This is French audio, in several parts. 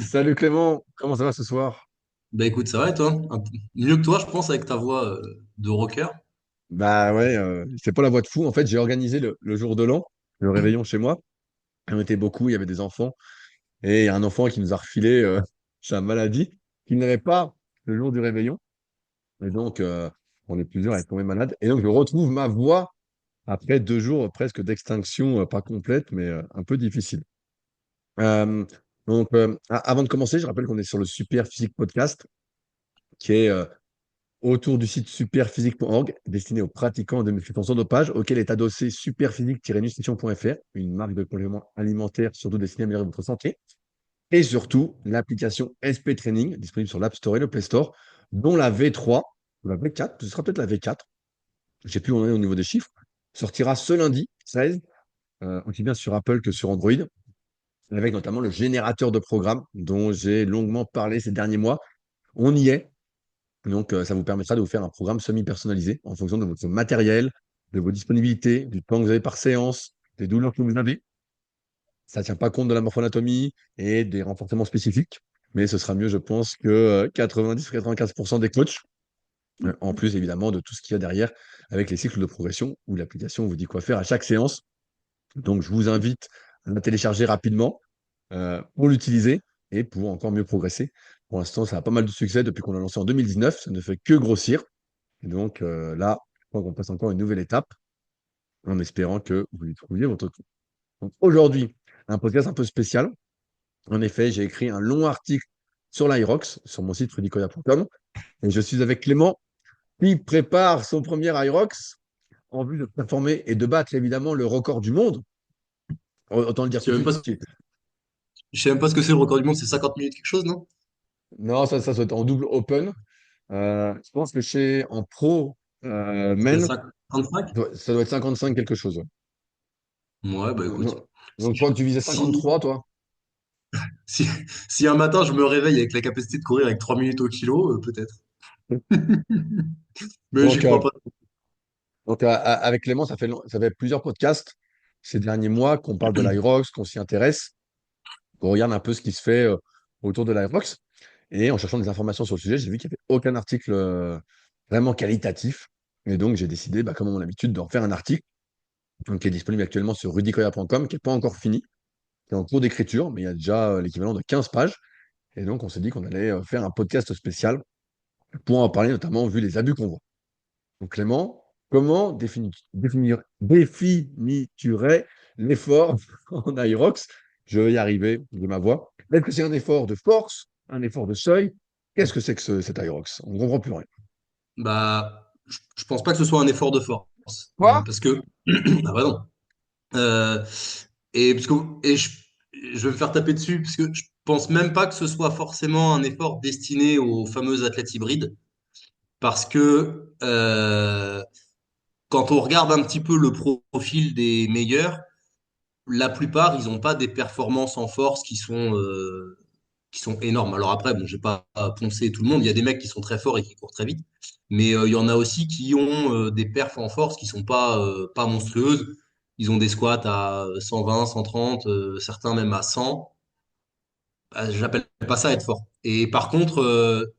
Salut Clément, comment ça va ce soir? Bah écoute, ça va et toi? Mieux que toi, je pense, avec ta voix de rocker. Bah ouais, c'est pas la voix de fou. En fait, j'ai organisé le jour de l'an, le réveillon chez moi. On était beaucoup, il y avait des enfants. Et il y a un enfant qui nous a refilé sa maladie qu'il n'avait pas le jour du réveillon. Et donc, on est plusieurs à être tombés malades. Et donc, je retrouve ma voix après 2 jours presque d'extinction, pas complète, mais un peu difficile. Euh, Avant de commencer, je rappelle qu'on est sur le Super Physique Podcast, qui est autour du site superphysique.org, destiné aux pratiquants de musculation sans dopage, auquel est adossé superphysique-nutrition.fr, une marque de compléments alimentaires surtout destinée à améliorer votre santé, et surtout l'application SP Training, disponible sur l'App Store et le Play Store, dont la V3, ou la V4, ce sera peut-être la V4, je ne sais plus où on est au niveau des chiffres, sortira ce lundi 16, aussi bien sur Apple que sur Android, avec notamment le générateur de programmes dont j'ai longuement parlé ces derniers mois. On y est. Donc, ça vous permettra de vous faire un programme semi-personnalisé en fonction de votre matériel, de vos disponibilités, du temps que vous avez par séance, des douleurs que vous avez. Ça ne tient pas compte de la morphoanatomie et des renforcements spécifiques, mais ce sera mieux, je pense, que 90 ou 95% des coachs, en plus évidemment de tout ce qu'il y a derrière avec les cycles de progression où l'application vous dit quoi faire à chaque séance. Donc, je vous invite à la télécharger rapidement pour l'utiliser et pour encore mieux progresser. Pour l'instant, ça a pas mal de succès depuis qu'on l'a lancé en 2019. Ça ne fait que grossir. Et donc là, je crois qu'on passe encore une nouvelle étape en espérant que vous y trouviez votre compte. Donc aujourd'hui, un podcast un peu spécial. En effet, j'ai écrit un long article sur l'Irox sur mon site rudicoya.com et je suis avec Clément qui prépare son premier Irox en vue de performer et de battre évidemment le record du monde. Autant le dire Je tout sais de même suite. pas, je sais même pas ce que c'est le record du monde, c'est 50 minutes quelque chose, non? Non, ça doit être en double open. Je pense que chez en pro C'est men, 55? ça doit être 55 quelque chose. Ouais. Ouais, bah écoute. Donc, Si, je crois que tu visais si, 53, toi. si, si un matin je me réveille avec la capacité de courir avec 3 minutes au kilo, peut-être. Mais j'y Donc, crois pas. avec Clément, ça fait plusieurs podcasts ces derniers mois qu'on parle de l'Irox, qu'on s'y intéresse, qu'on regarde un peu ce qui se fait autour de l'Irox. Et en cherchant des informations sur le sujet, j'ai vu qu'il n'y avait aucun article vraiment qualitatif. Et donc, j'ai décidé, bah, comme à mon habitude, d'en faire un article donc, qui est disponible actuellement sur rudicoya.com, qui n'est pas encore fini, qui est en cours d'écriture, mais il y a déjà l'équivalent de 15 pages. Et donc, on s'est dit qu'on allait faire un podcast spécial pour en parler, notamment vu les abus qu'on voit. Donc Clément, comment définirais l'effort en Aerox? Je vais y arriver de ma voix. Est-ce que c'est un effort de force, un effort de seuil? Qu'est-ce que c'est que cet Aerox? On ne comprend plus rien. Bah, je pense pas que ce soit un effort de force. Quoi? Parce que. Ah bah non. Euh, et parce que, et je vais me faire taper dessus, parce que je pense même pas que ce soit forcément un effort destiné aux fameux athlètes hybrides. Parce que quand on regarde un petit peu le profil des meilleurs, la plupart, ils n'ont pas des performances en force qui sont énormes. Alors après, bon, je vais pas poncer tout le monde. Il y a des mecs qui sont très forts et qui courent très vite. Mais il y en a aussi qui ont des perfs en force qui sont pas monstrueuses. Ils ont des squats à 120, 130, certains même à 100. Bah, j'appelle pas ça être fort. Et par contre,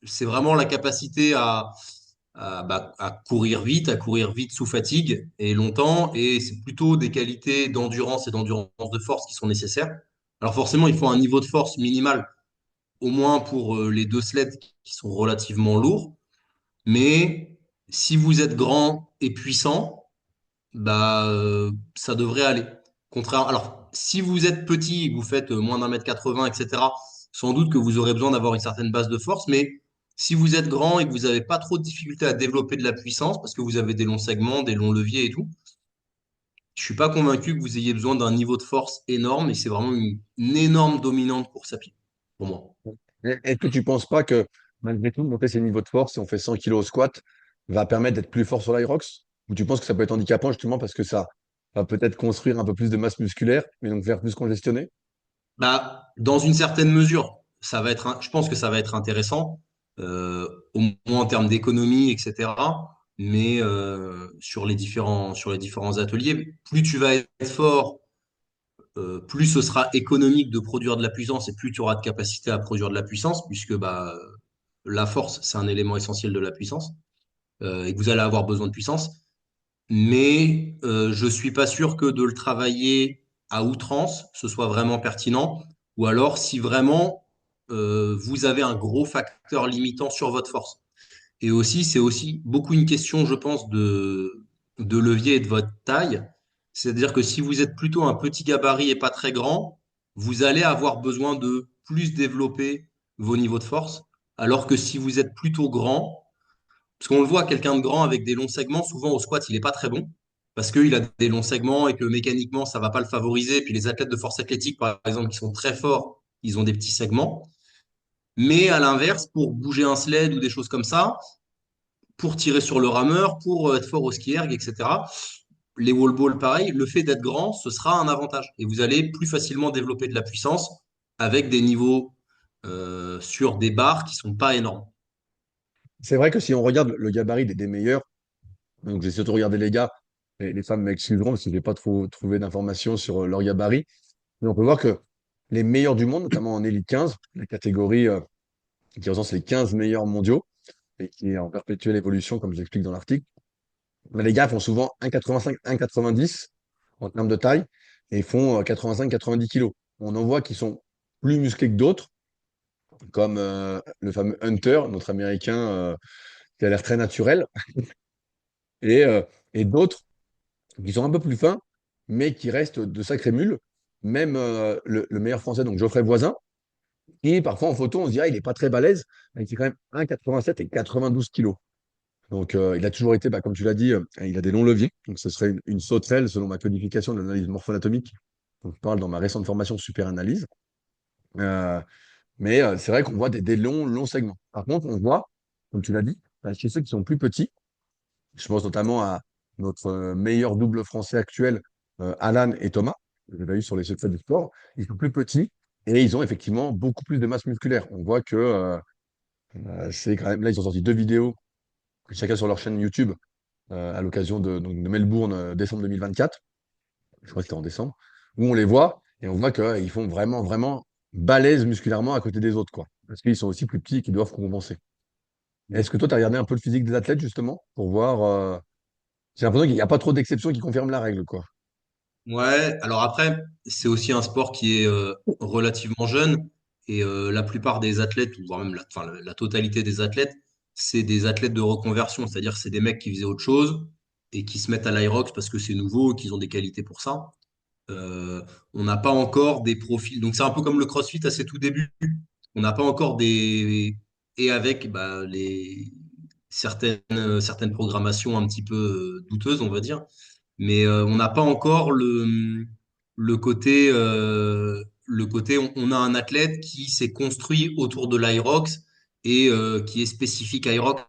c'est vraiment la capacité à courir vite, à courir vite sous fatigue et longtemps. Et c'est plutôt des qualités d'endurance et d'endurance de force qui sont nécessaires. Alors forcément, il faut un niveau de force minimal, au moins pour les deux sleds qui sont relativement lourds. Mais si vous êtes grand et puissant, bah, ça devrait aller. Contraire, alors, si vous êtes petit, vous faites moins d'un mètre 80, etc., sans doute que vous aurez besoin d'avoir une certaine base de force, mais si vous êtes grand et que vous n'avez pas trop de difficulté à développer de la puissance, parce que vous avez des longs segments, des longs leviers et tout, je suis pas convaincu que vous ayez besoin d'un niveau de force énorme, et c'est vraiment une énorme dominante course à pied, pour moi. Est-ce que tu ne penses pas que malgré tout, monter ses niveaux de force, si on fait 100 kilos au squat, va permettre d'être plus fort sur l'Irox? Ou tu penses que ça peut être handicapant justement parce que ça va peut-être construire un peu plus de masse musculaire, mais donc faire plus congestionné? Bah, dans une certaine mesure, je pense que ça va être intéressant, euh, au moins en termes d'économie, etc. Mais sur les différents ateliers, plus tu vas être fort plus ce sera économique de produire de la puissance et plus tu auras de capacité à produire de la puissance, puisque bah, la force, c'est un élément essentiel de la puissance, et que vous allez avoir besoin de puissance. Mais je suis pas sûr que de le travailler à outrance, ce soit vraiment pertinent, ou alors si vraiment vous avez un gros facteur limitant sur votre force. Et aussi, c'est aussi beaucoup une question, je pense, de levier et de votre taille. C'est-à-dire que si vous êtes plutôt un petit gabarit et pas très grand, vous allez avoir besoin de plus développer vos niveaux de force. Alors que si vous êtes plutôt grand, parce qu'on le voit, quelqu'un de grand avec des longs segments, souvent au squat, il n'est pas très bon. Parce qu'il a des longs segments et que mécaniquement, ça va pas le favoriser. Puis les athlètes de force athlétique, par exemple, qui sont très forts, ils ont des petits segments. Mais à l'inverse, pour bouger un sled ou des choses comme ça, pour tirer sur le rameur, pour être fort au ski erg, etc. Les wall balls, pareil, le fait d'être grand, ce sera un avantage. Et vous allez plus facilement développer de la puissance avec des niveaux sur des barres qui sont pas énormes. C'est vrai que si on regarde le gabarit des meilleurs, donc j'ai surtout regardé les gars, et les femmes m'excuseront parce que je n'ai pas trop trouvé d'informations sur leur gabarit, mais on peut voir que les meilleurs du monde, notamment en Elite 15, la catégorie qui recense les 15 meilleurs mondiaux, et qui est en perpétuelle évolution, comme j'explique dans l'article, mais les gars font souvent 1,85, 1,90 en termes de taille, et font 85-90 kilos. On en voit qui sont plus musclés que d'autres, comme le fameux Hunter, notre Américain, qui a l'air très naturel, et, euh, et d'autres qui sont un peu plus fins, mais qui restent de sacrés mules. Même le meilleur français, donc Geoffrey Voisin, qui parfois en photo, on se dit, ah, il n'est pas très balèze, mais il fait quand même 1,87 et 92 kilos. Donc, il a toujours été, bah, comme tu l'as dit, il a des longs leviers. Donc, ce serait une sauterelle selon ma codification de l'analyse morpho-anatomique. Donc, je parle dans ma récente formation super analyse. Euh, mais c'est vrai qu'on voit des longs segments. Par contre, on voit, comme tu l'as dit, bah, chez ceux qui sont plus petits, je pense notamment à notre meilleur double français actuel, Alan et Thomas, que j'avais eu sur les secrets du sport. Ils sont plus petits et ils ont effectivement beaucoup plus de masse musculaire. On voit que c'est quand même. Là, ils ont sorti deux vidéos, chacun sur leur chaîne YouTube, à l'occasion de Melbourne, décembre 2024. Je crois que c'était en décembre, où on les voit et on voit qu'ils font vraiment balèzes musculairement à côté des autres, quoi. Parce qu'ils sont aussi plus petits et qu'ils doivent compenser. Est-ce que toi, tu as regardé un peu le physique des athlètes, justement, pour voir. J'ai l'impression qu'il n'y a pas trop d'exceptions qui confirment la règle, quoi. Ouais, alors après, c'est aussi un sport qui est relativement jeune et la plupart des athlètes, ou voire même enfin, la totalité des athlètes, c'est des athlètes de reconversion, c'est-à-dire c'est des mecs qui faisaient autre chose et qui se mettent à l'Irox parce que c'est nouveau et qu'ils ont des qualités pour ça. On n'a pas encore des profils, donc c'est un peu comme le CrossFit à ses tout débuts. On n'a pas encore des et avec bah, les certaines programmations un petit peu douteuses, on va dire, mais on n'a pas encore le côté on a un athlète qui s'est construit autour de l'Irox et qui est spécifique Irox.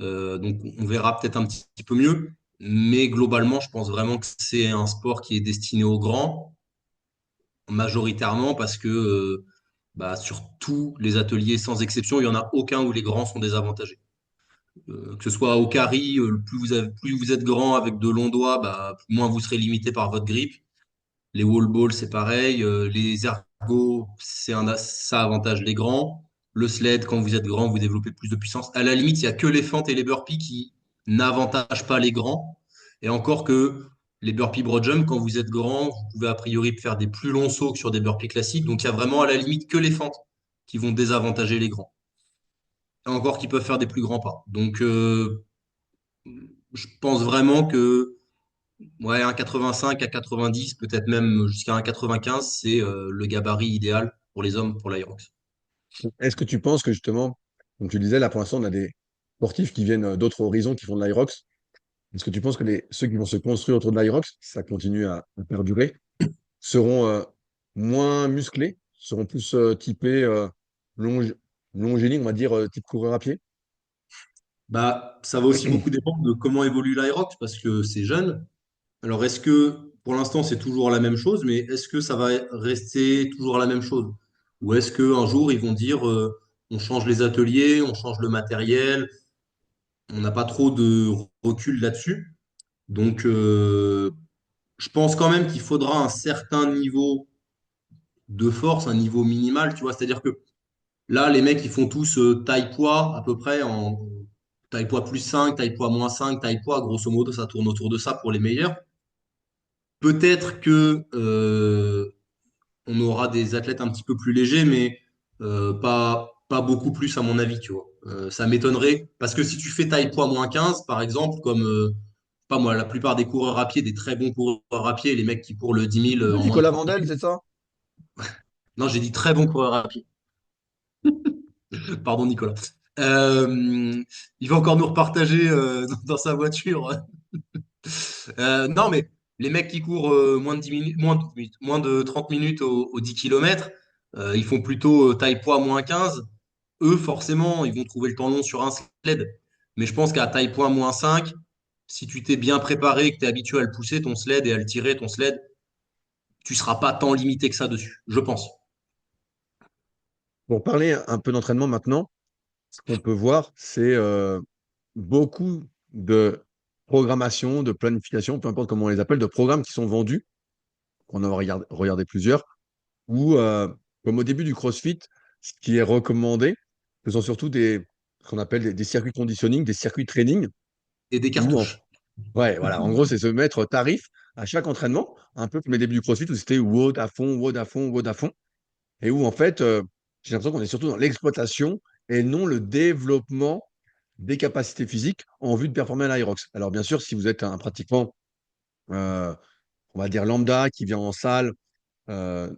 Donc on verra peut-être un petit peu mieux, mais globalement, je pense vraiment que c'est un sport qui est destiné aux grands, majoritairement parce que bah, sur tous les ateliers, sans exception, il n'y en a aucun où les grands sont désavantagés. Que ce soit au carry, plus vous êtes grand avec de longs doigts, bah, moins vous serez limité par votre grip. Les wall balls, c'est pareil. Les ergots, ça avantage les grands. Le sled, quand vous êtes grand, vous développez plus de puissance. À la limite, il n'y a que les fentes et les burpees qui n'avantagent pas les grands. Et encore que les burpees broad jump, quand vous êtes grand, vous pouvez a priori faire des plus longs sauts que sur des burpees classiques. Donc il y a vraiment à la limite que les fentes qui vont désavantager les grands. Et encore qu'ils peuvent faire des plus grands pas. Donc je pense vraiment que ouais, un 85 à 90, peut-être même jusqu'à un 95, c'est le gabarit idéal pour les hommes pour l'Aerox. Est-ce que tu penses que, justement, comme tu disais, là, pour l'instant, on a des sportifs qui viennent d'autres horizons, qui font de l'Irox. Est-ce que tu penses que ceux qui vont se construire autour de l'Irox, si ça continue à perdurer, seront moins musclés, seront plus typés longe- longiligne, on va dire, type coureur à pied? Bah, ça va aussi beaucoup dépendre de comment évolue l'Aerox parce que c'est jeune. Alors, est-ce que pour l'instant c'est toujours la même chose, mais est-ce que ça va rester toujours la même chose? Ou est-ce qu'un jour ils vont dire on change les ateliers, on change le matériel, on n'a pas trop de recul là-dessus. Donc, je pense quand même qu'il faudra un certain niveau de force, un niveau minimal, tu vois. C'est-à-dire que là, les mecs, ils font tous taille poids à peu près en taille poids plus 5, taille poids moins 5, taille poids, grosso modo, ça tourne autour de ça pour les meilleurs. Peut-être que on aura des athlètes un petit peu plus légers, mais pas beaucoup plus à mon avis, tu vois. Ça m'étonnerait, parce que si tu fais taille poids moins 15, par exemple, comme pas moi, la plupart des coureurs à pied, des très bons coureurs à pied, les mecs qui courent le 10 000 en moins de Nicolas 30 Vandel, minutes. c'est ça? Non, j'ai dit très bons coureurs à pied. Pardon, Nicolas. Il va encore nous repartager dans sa voiture. Non, mais les mecs qui courent moins de 10 minutes, moins de 30 minutes au 10 km, ils font plutôt taille poids moins 15. Eux, forcément, ils vont trouver le temps long sur un sled. Mais je pense qu'à taille poids moins 5, si tu t'es bien préparé, que tu es habitué à le pousser, ton sled, et à le tirer, ton sled, tu seras pas tant limité que ça dessus, je pense. Pour parler un peu d'entraînement maintenant, ce qu'on peut voir, c'est beaucoup de programmation, de planification, peu importe comment on les appelle, de programmes qui sont vendus, qu'on a regardé plusieurs, ou comme au début du CrossFit, ce qui est recommandé, ce sont surtout ce qu'on appelle des circuits conditioning, des circuits training, Et des où cartouches. ouais, voilà, en gros, c'est se mettre tarif à chaque entraînement, un peu comme les débuts du CrossFit où c'était WOD à fond, WOD à fond, WOD à fond, et où en fait, j'ai l'impression qu'on est surtout dans l'exploitation et non le développement des capacités physiques en vue de performer à l'Aerox. Alors bien sûr, si vous êtes un pratiquant, euh, on va dire lambda, qui vient en salle,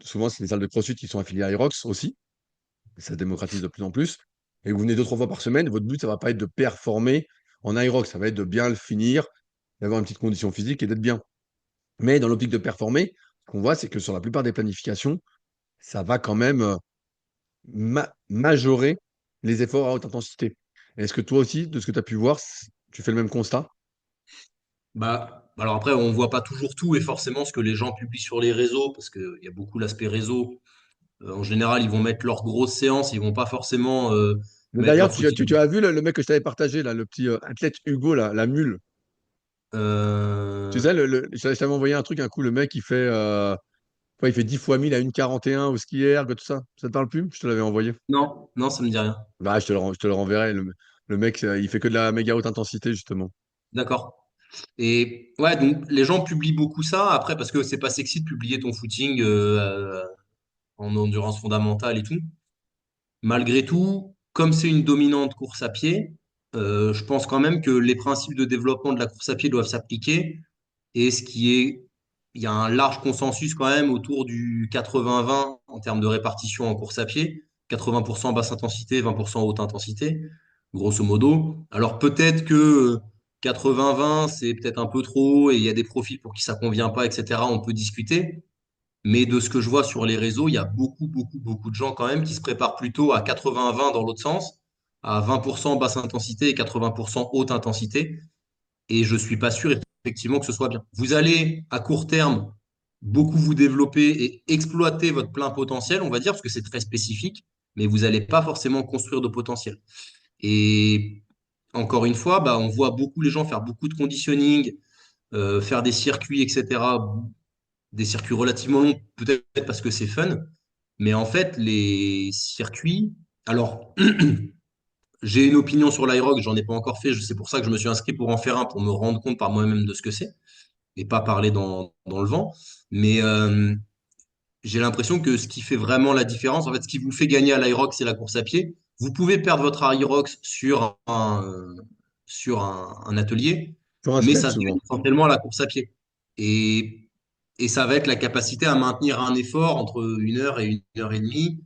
souvent c'est les salles de CrossFit qui sont affiliées à Aerox aussi, ça se démocratise de plus en plus, et vous venez 2, 3 fois par semaine, votre but, ça va pas être de performer en Aerox, ça va être de bien le finir, d'avoir une petite condition physique et d'être bien. Mais dans l'optique de performer, ce qu'on voit, c'est que sur la plupart des planifications, ça va quand même majorer les efforts à haute intensité. Est-ce que toi aussi, de ce que tu as pu voir, tu fais le même constat? Bah, alors après, on voit pas toujours tout et forcément ce que les gens publient sur les réseaux, parce qu'il y a beaucoup l'aspect réseau. En général, ils vont mettre leurs grosses séances, ils vont pas forcément mettre D'ailleurs, leur footing. tu as vu le mec que je t'avais partagé, là, le petit athlète Hugo, la mule. Tu Euh, sais, je t'avais envoyé un truc, un coup, le mec, il fait 10 fois 1000 à 1,41 au ski erg, tout ça. Ça te parle plus? Je te l'avais envoyé. non, non, ça me dit rien. Bah, je te le renverrai. Le mec, il fait que de la méga haute intensité, justement. D'accord. Et ouais, donc les gens publient beaucoup ça après parce que c'est pas sexy de publier ton footing en endurance fondamentale et tout. Malgré tout, comme c'est une dominante course à pied, je pense quand même que les principes de développement de la course à pied doivent s'appliquer. Et il y a un large consensus quand même autour du 80-20 en termes de répartition en course à pied. 80% basse intensité, 20% haute intensité, grosso modo. Alors peut-être que 80-20, c'est peut-être un peu trop et il y a des profils pour qui ça convient pas, etc. On peut discuter. Mais de ce que je vois sur les réseaux, il y a beaucoup, beaucoup, beaucoup de gens quand même qui se préparent plutôt à 80-20 dans l'autre sens, à 20% basse intensité et 80% haute intensité. Et je suis pas sûr effectivement que ce soit bien. Vous allez à court terme beaucoup vous développer et exploiter votre plein potentiel, on va dire, parce que c'est très spécifique, mais vous n'allez pas forcément construire de potentiel. Et encore une fois, bah, on voit beaucoup les gens faire beaucoup de conditioning, faire des circuits, etc., des circuits relativement longs, peut-être parce que c'est fun, mais en fait, les circuits, alors, j'ai une opinion sur l'IROC, j'en ai pas encore fait, c'est pour ça que je me suis inscrit pour en faire un, pour me rendre compte par moi-même de ce que c'est, et pas parler dans le vent. Mais j'ai l'impression que ce qui fait vraiment la différence, en fait, ce qui vous fait gagner à l'IROC, c'est la course à pied. Vous pouvez perdre votre IROC sur un atelier, Sur un mais sled, ça se gagne souvent. essentiellement à la course à pied. Et, et ça va être la capacité à maintenir un effort entre 1 heure et 1 heure et demie.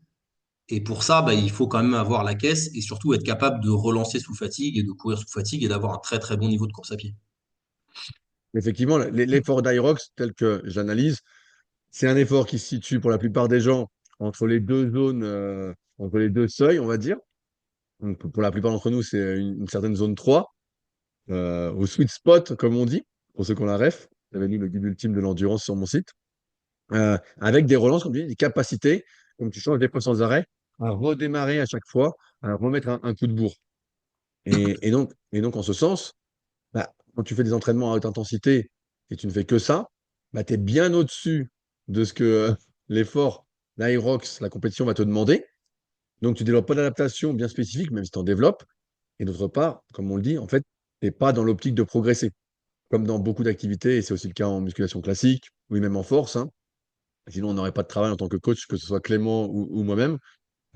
Et pour ça, bah, il faut quand même avoir la caisse et surtout être capable de relancer sous fatigue et de courir sous fatigue et d'avoir un très très bon niveau de course à pied. Effectivement, l'effort d'Irox, tel que j'analyse, c'est un effort qui se situe pour la plupart des gens entre les deux zones, entre les deux seuils, on va dire. Donc, pour la plupart d'entre nous, c'est une certaine zone 3, au sweet spot, comme on dit, pour ceux qui ont la ref. J'avais lu le guide ultime de l'endurance sur mon site. Avec des relances, comme tu dis, des capacités, comme tu changes des fois sans arrêt, à redémarrer à chaque fois, à remettre un coup de bourre. Et donc, en ce sens, bah, quand tu fais des entraînements à haute intensité et tu ne fais que ça, bah, tu es bien au-dessus de ce que l'effort, l'Aerox, la compétition va te demander. Donc, tu développes pas d'adaptation bien spécifique, même si tu en développes. Et d'autre part, comme on le dit, en fait, tu n'es pas dans l'optique de progresser, comme dans beaucoup d'activités, et c'est aussi le cas en musculation classique, oui, même en force, hein. Sinon, on n'aurait pas de travail en tant que coach, que ce soit Clément ou moi-même.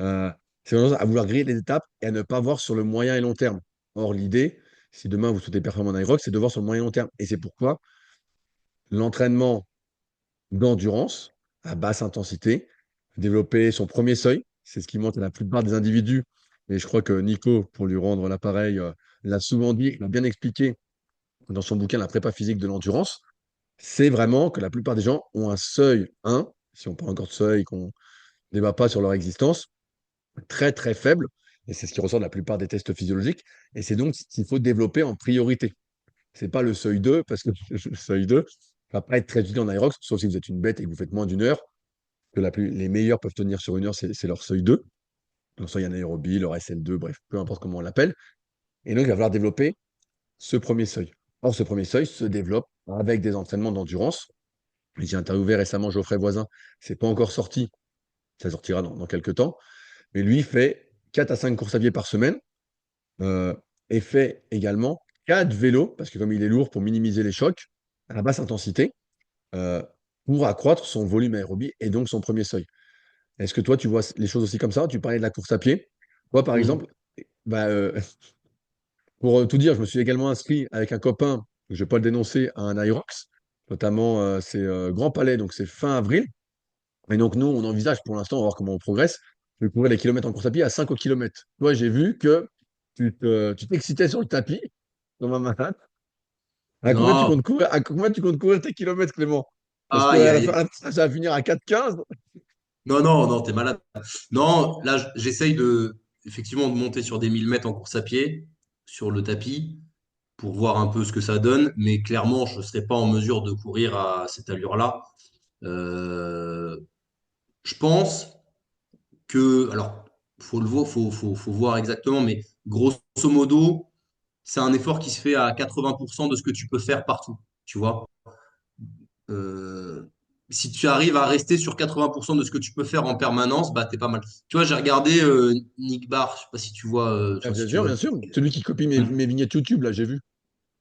Euh, c'est vraiment à vouloir griller les étapes et à ne pas voir sur le moyen et long terme. Or, l'idée, si demain vous souhaitez performer en Irox, c'est de voir sur le moyen et long terme. Et c'est pourquoi l'entraînement d'endurance à basse intensité, développer son premier seuil, c'est ce qui manque à la plupart des individus. Et je crois que Nico, pour lui rendre l'appareil, l'a souvent dit, l'a bien expliqué dans son bouquin La prépa physique de l'endurance. C'est vraiment que la plupart des gens ont un seuil 1, si on parle encore de seuil, qu'on ne débat pas sur leur existence, très très faible, et c'est ce qui ressort de la plupart des tests physiologiques, et c'est donc ce qu'il faut développer en priorité. C'est pas le seuil 2, parce que le seuil 2 va pas être très utile en aérox, sauf si vous êtes une bête et que vous faites moins d'une heure, que les meilleurs peuvent tenir sur une heure, c'est leur seuil 2. Donc seuil anaérobie, leur SL2, bref, peu importe comment on l'appelle. Et donc il va falloir développer ce premier seuil. Or, ce premier seuil se développe avec des entraînements d'endurance. J'ai interviewé récemment Geoffrey Voisin, c'est pas encore sorti, ça sortira dans quelques temps, mais lui fait 4 à 5 courses à pied par semaine, euh, et fait également 4 vélos, parce que comme il est lourd, pour minimiser les chocs, à la basse intensité, euh, pour accroître son volume aérobie et donc son premier seuil. Est-ce que toi, tu vois les choses aussi comme ça? Tu parlais de la course à pied. Moi, par Mm. exemple, bah, pour tout dire, je me suis également inscrit avec un copain, je ne vais pas le dénoncer, à un Irox, notamment c'est Grand Palais, donc c'est fin avril. Et donc nous, on envisage pour l'instant, on va voir comment on progresse, de courir les kilomètres en course à pied à 5 au kilomètre. Toi, j'ai vu que tu t'excitais sur le tapis, comme un malade. Non, À combien tu comptes courir tes kilomètres, Clément? Parce aïe, qu'à aïe. la fin, ça va finir à 4,15. Non, non, non, t'es malade. Non, là, j'essaye effectivement, de monter sur des 1000 mètres en course à pied, sur le tapis, pour voir un peu ce que ça donne. Mais clairement, je ne serai pas en mesure de courir à cette allure-là. Euh, je pense alors, faut voir exactement, mais grosso modo, c'est un effort qui se fait à 80% de ce que tu peux faire partout. Tu vois? Euh, si tu arrives à rester sur 80% de ce que tu peux faire en permanence, bah, t'es pas mal. Tu vois, j'ai regardé Nick Barr, je sais pas si tu vois, Ah, si bien tu sûr, vois, bien sûr. Celui qui copie mes vignettes YouTube, là, j'ai vu.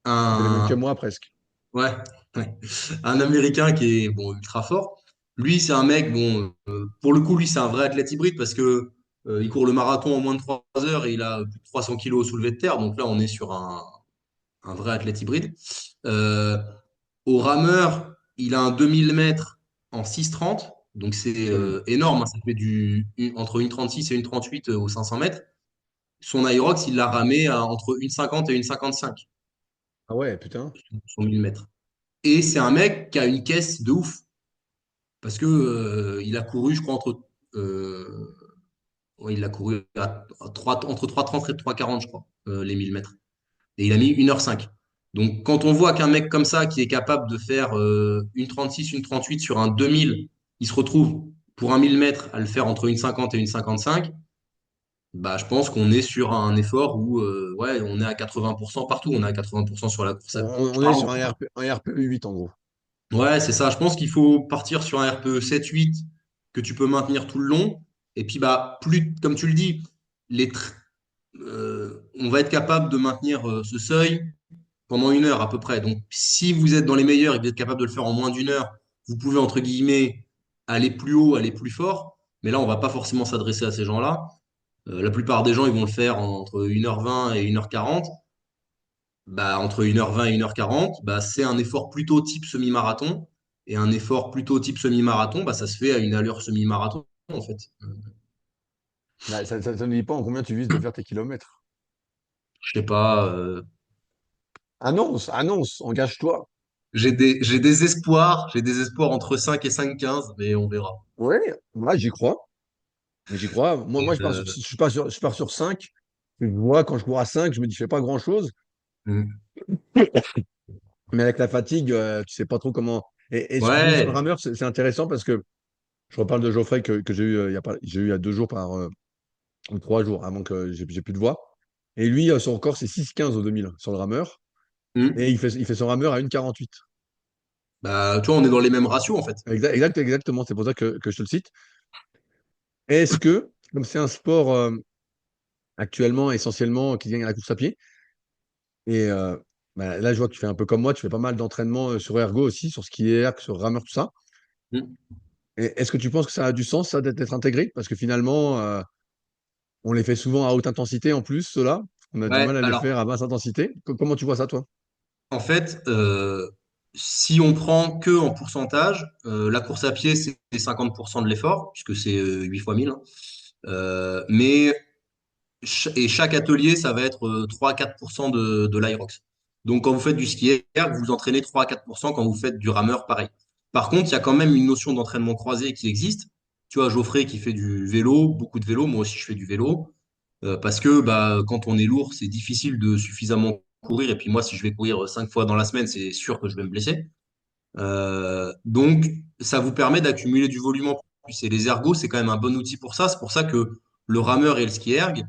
Il fait les mêmes que un, moi, presque. ouais, ouais. Un Américain qui est bon, ultra fort. Lui, c'est un mec, bon, pour le coup, lui, c'est un vrai athlète hybride parce que il court le marathon en moins de 3 heures et il a plus de 300 kilos soulevé de terre. Donc là, on est sur un vrai athlète hybride. Euh, Au rameur, il a un 2000 mètres en 6,30. Donc c'est Solide. énorme, hein. Ça fait entre 1,36 et 1,38 aux 500 mètres. Son Aerox, il l'a ramé entre 1,50 et 1,55 Ah ouais, putain. sur 1000 mètres. Et c'est un mec qui a une caisse de ouf. Parce que il a couru, je crois, euh, ouais, il a couru entre 3,30 et 3,40, je crois, les 1000 mètres. Et il a mis 1h05. Donc, quand on voit qu'un mec comme ça, qui est capable de faire une 36, une 38 sur un 2000, il se retrouve pour un 1000 mètres à le faire entre une 50 et une 55, bah, je pense qu'on est sur un effort où ouais, on est à 80% partout. On est à 80% sur la course. Je On est parle. sur un RPE 8, en gros. Ouais, c'est ça. Je pense qu'il faut partir sur un RPE 7-8 que tu peux maintenir tout le long. Et puis, bah, plus, comme tu le dis, on va être capable de maintenir ce seuil pendant 1 heure à peu près. Donc, si vous êtes dans les meilleurs et que vous êtes capable de le faire en moins d'1 heure, vous pouvez, entre guillemets, aller plus haut, aller plus fort. Mais là, on va pas forcément s'adresser à ces gens-là. La plupart des gens, ils vont le faire entre 1h20 et 1h40. Bah, entre 1h20 et 1h40, bah, c'est un effort plutôt type semi-marathon. Et un effort plutôt type semi-marathon, bah, ça se fait à une allure semi-marathon, en fait. Là, ça ne dit pas en combien tu vises de faire tes kilomètres. Je sais pas. Annonce, annonce, engage-toi. J'ai des espoirs entre 5 et 5,15, mais on verra. Ouais, moi j'y crois. J'y crois. Moi Euh, je pars sur 5. Je vois, quand je cours à 5, je me dis, je fais pas grand-chose. hmm. Mais avec la fatigue, tu sais pas trop comment. Et ce que tu dis sur le Ouais. rameur, c'est intéressant parce que je reparle de Geoffrey que j'ai eu, il y a pas, j'ai eu il y a 2 jours ou 3 jours avant que j'ai plus de voix. Et lui, son record, c'est 6,15 au 2000 sur le rameur. Hmm. Et il fait son rameur à 1,48. Bah, tu vois, on est dans les mêmes ratios, en fait. Exactement, c'est pour ça que je te le cite. Est-ce que, comme c'est un sport actuellement essentiellement qui gagne à la course à pied, et bah, là je vois que tu fais un peu comme moi, tu fais pas mal d'entraînement sur ergo aussi, sur ski erg, sur rameur, tout ça. Mm. Et est-ce que tu penses que ça a du sens, ça, d'être intégré? Parce que finalement, on les fait souvent à haute intensité en plus, ceux-là. On a du Ouais, mal à les alors, faire à basse intensité. Comment tu vois ça, toi? en fait, si on prend que en pourcentage, la course à pied, c'est 50% de l'effort, puisque c'est 8 fois 1000, hein. Mais et chaque atelier, ça va être 3 à 4% de l'Irox. Donc, quand vous faites du ski erg, vous vous entraînez 3 à 4%. Quand vous faites du rameur, pareil. Par contre, il y a quand même une notion d'entraînement croisé qui existe. Tu vois, Geoffrey qui fait du vélo, beaucoup de vélo, moi aussi je fais du vélo. Parce que bah, quand on est lourd, c'est difficile de suffisamment courir. Et puis moi, si je vais courir 5 fois dans la semaine, c'est sûr que je vais me blesser. Donc, ça vous permet d'accumuler du volume en plus. Et les ergos, c'est quand même un bon outil pour ça. C'est pour ça que le rameur et le ski erg,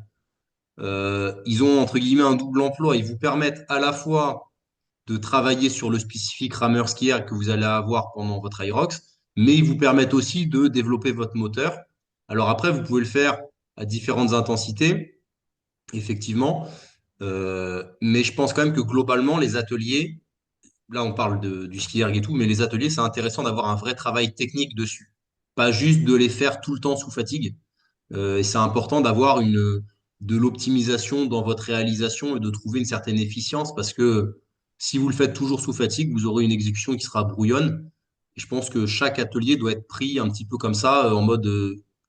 ils ont entre guillemets un double emploi. Ils vous permettent à la fois de travailler sur le spécifique rameur ski erg que vous allez avoir pendant votre Irox, mais ils vous permettent aussi de développer votre moteur. Alors après, vous pouvez le faire à différentes intensités, effectivement. Mais je pense quand même que globalement, les ateliers, là on parle du ski erg et tout, mais les ateliers, c'est intéressant d'avoir un vrai travail technique dessus. Pas juste de les faire tout le temps sous fatigue. Et c'est important d'avoir de l'optimisation dans votre réalisation et de trouver une certaine efficience parce que si vous le faites toujours sous fatigue, vous aurez une exécution qui sera brouillonne. Et je pense que chaque atelier doit être pris un petit peu comme ça, en mode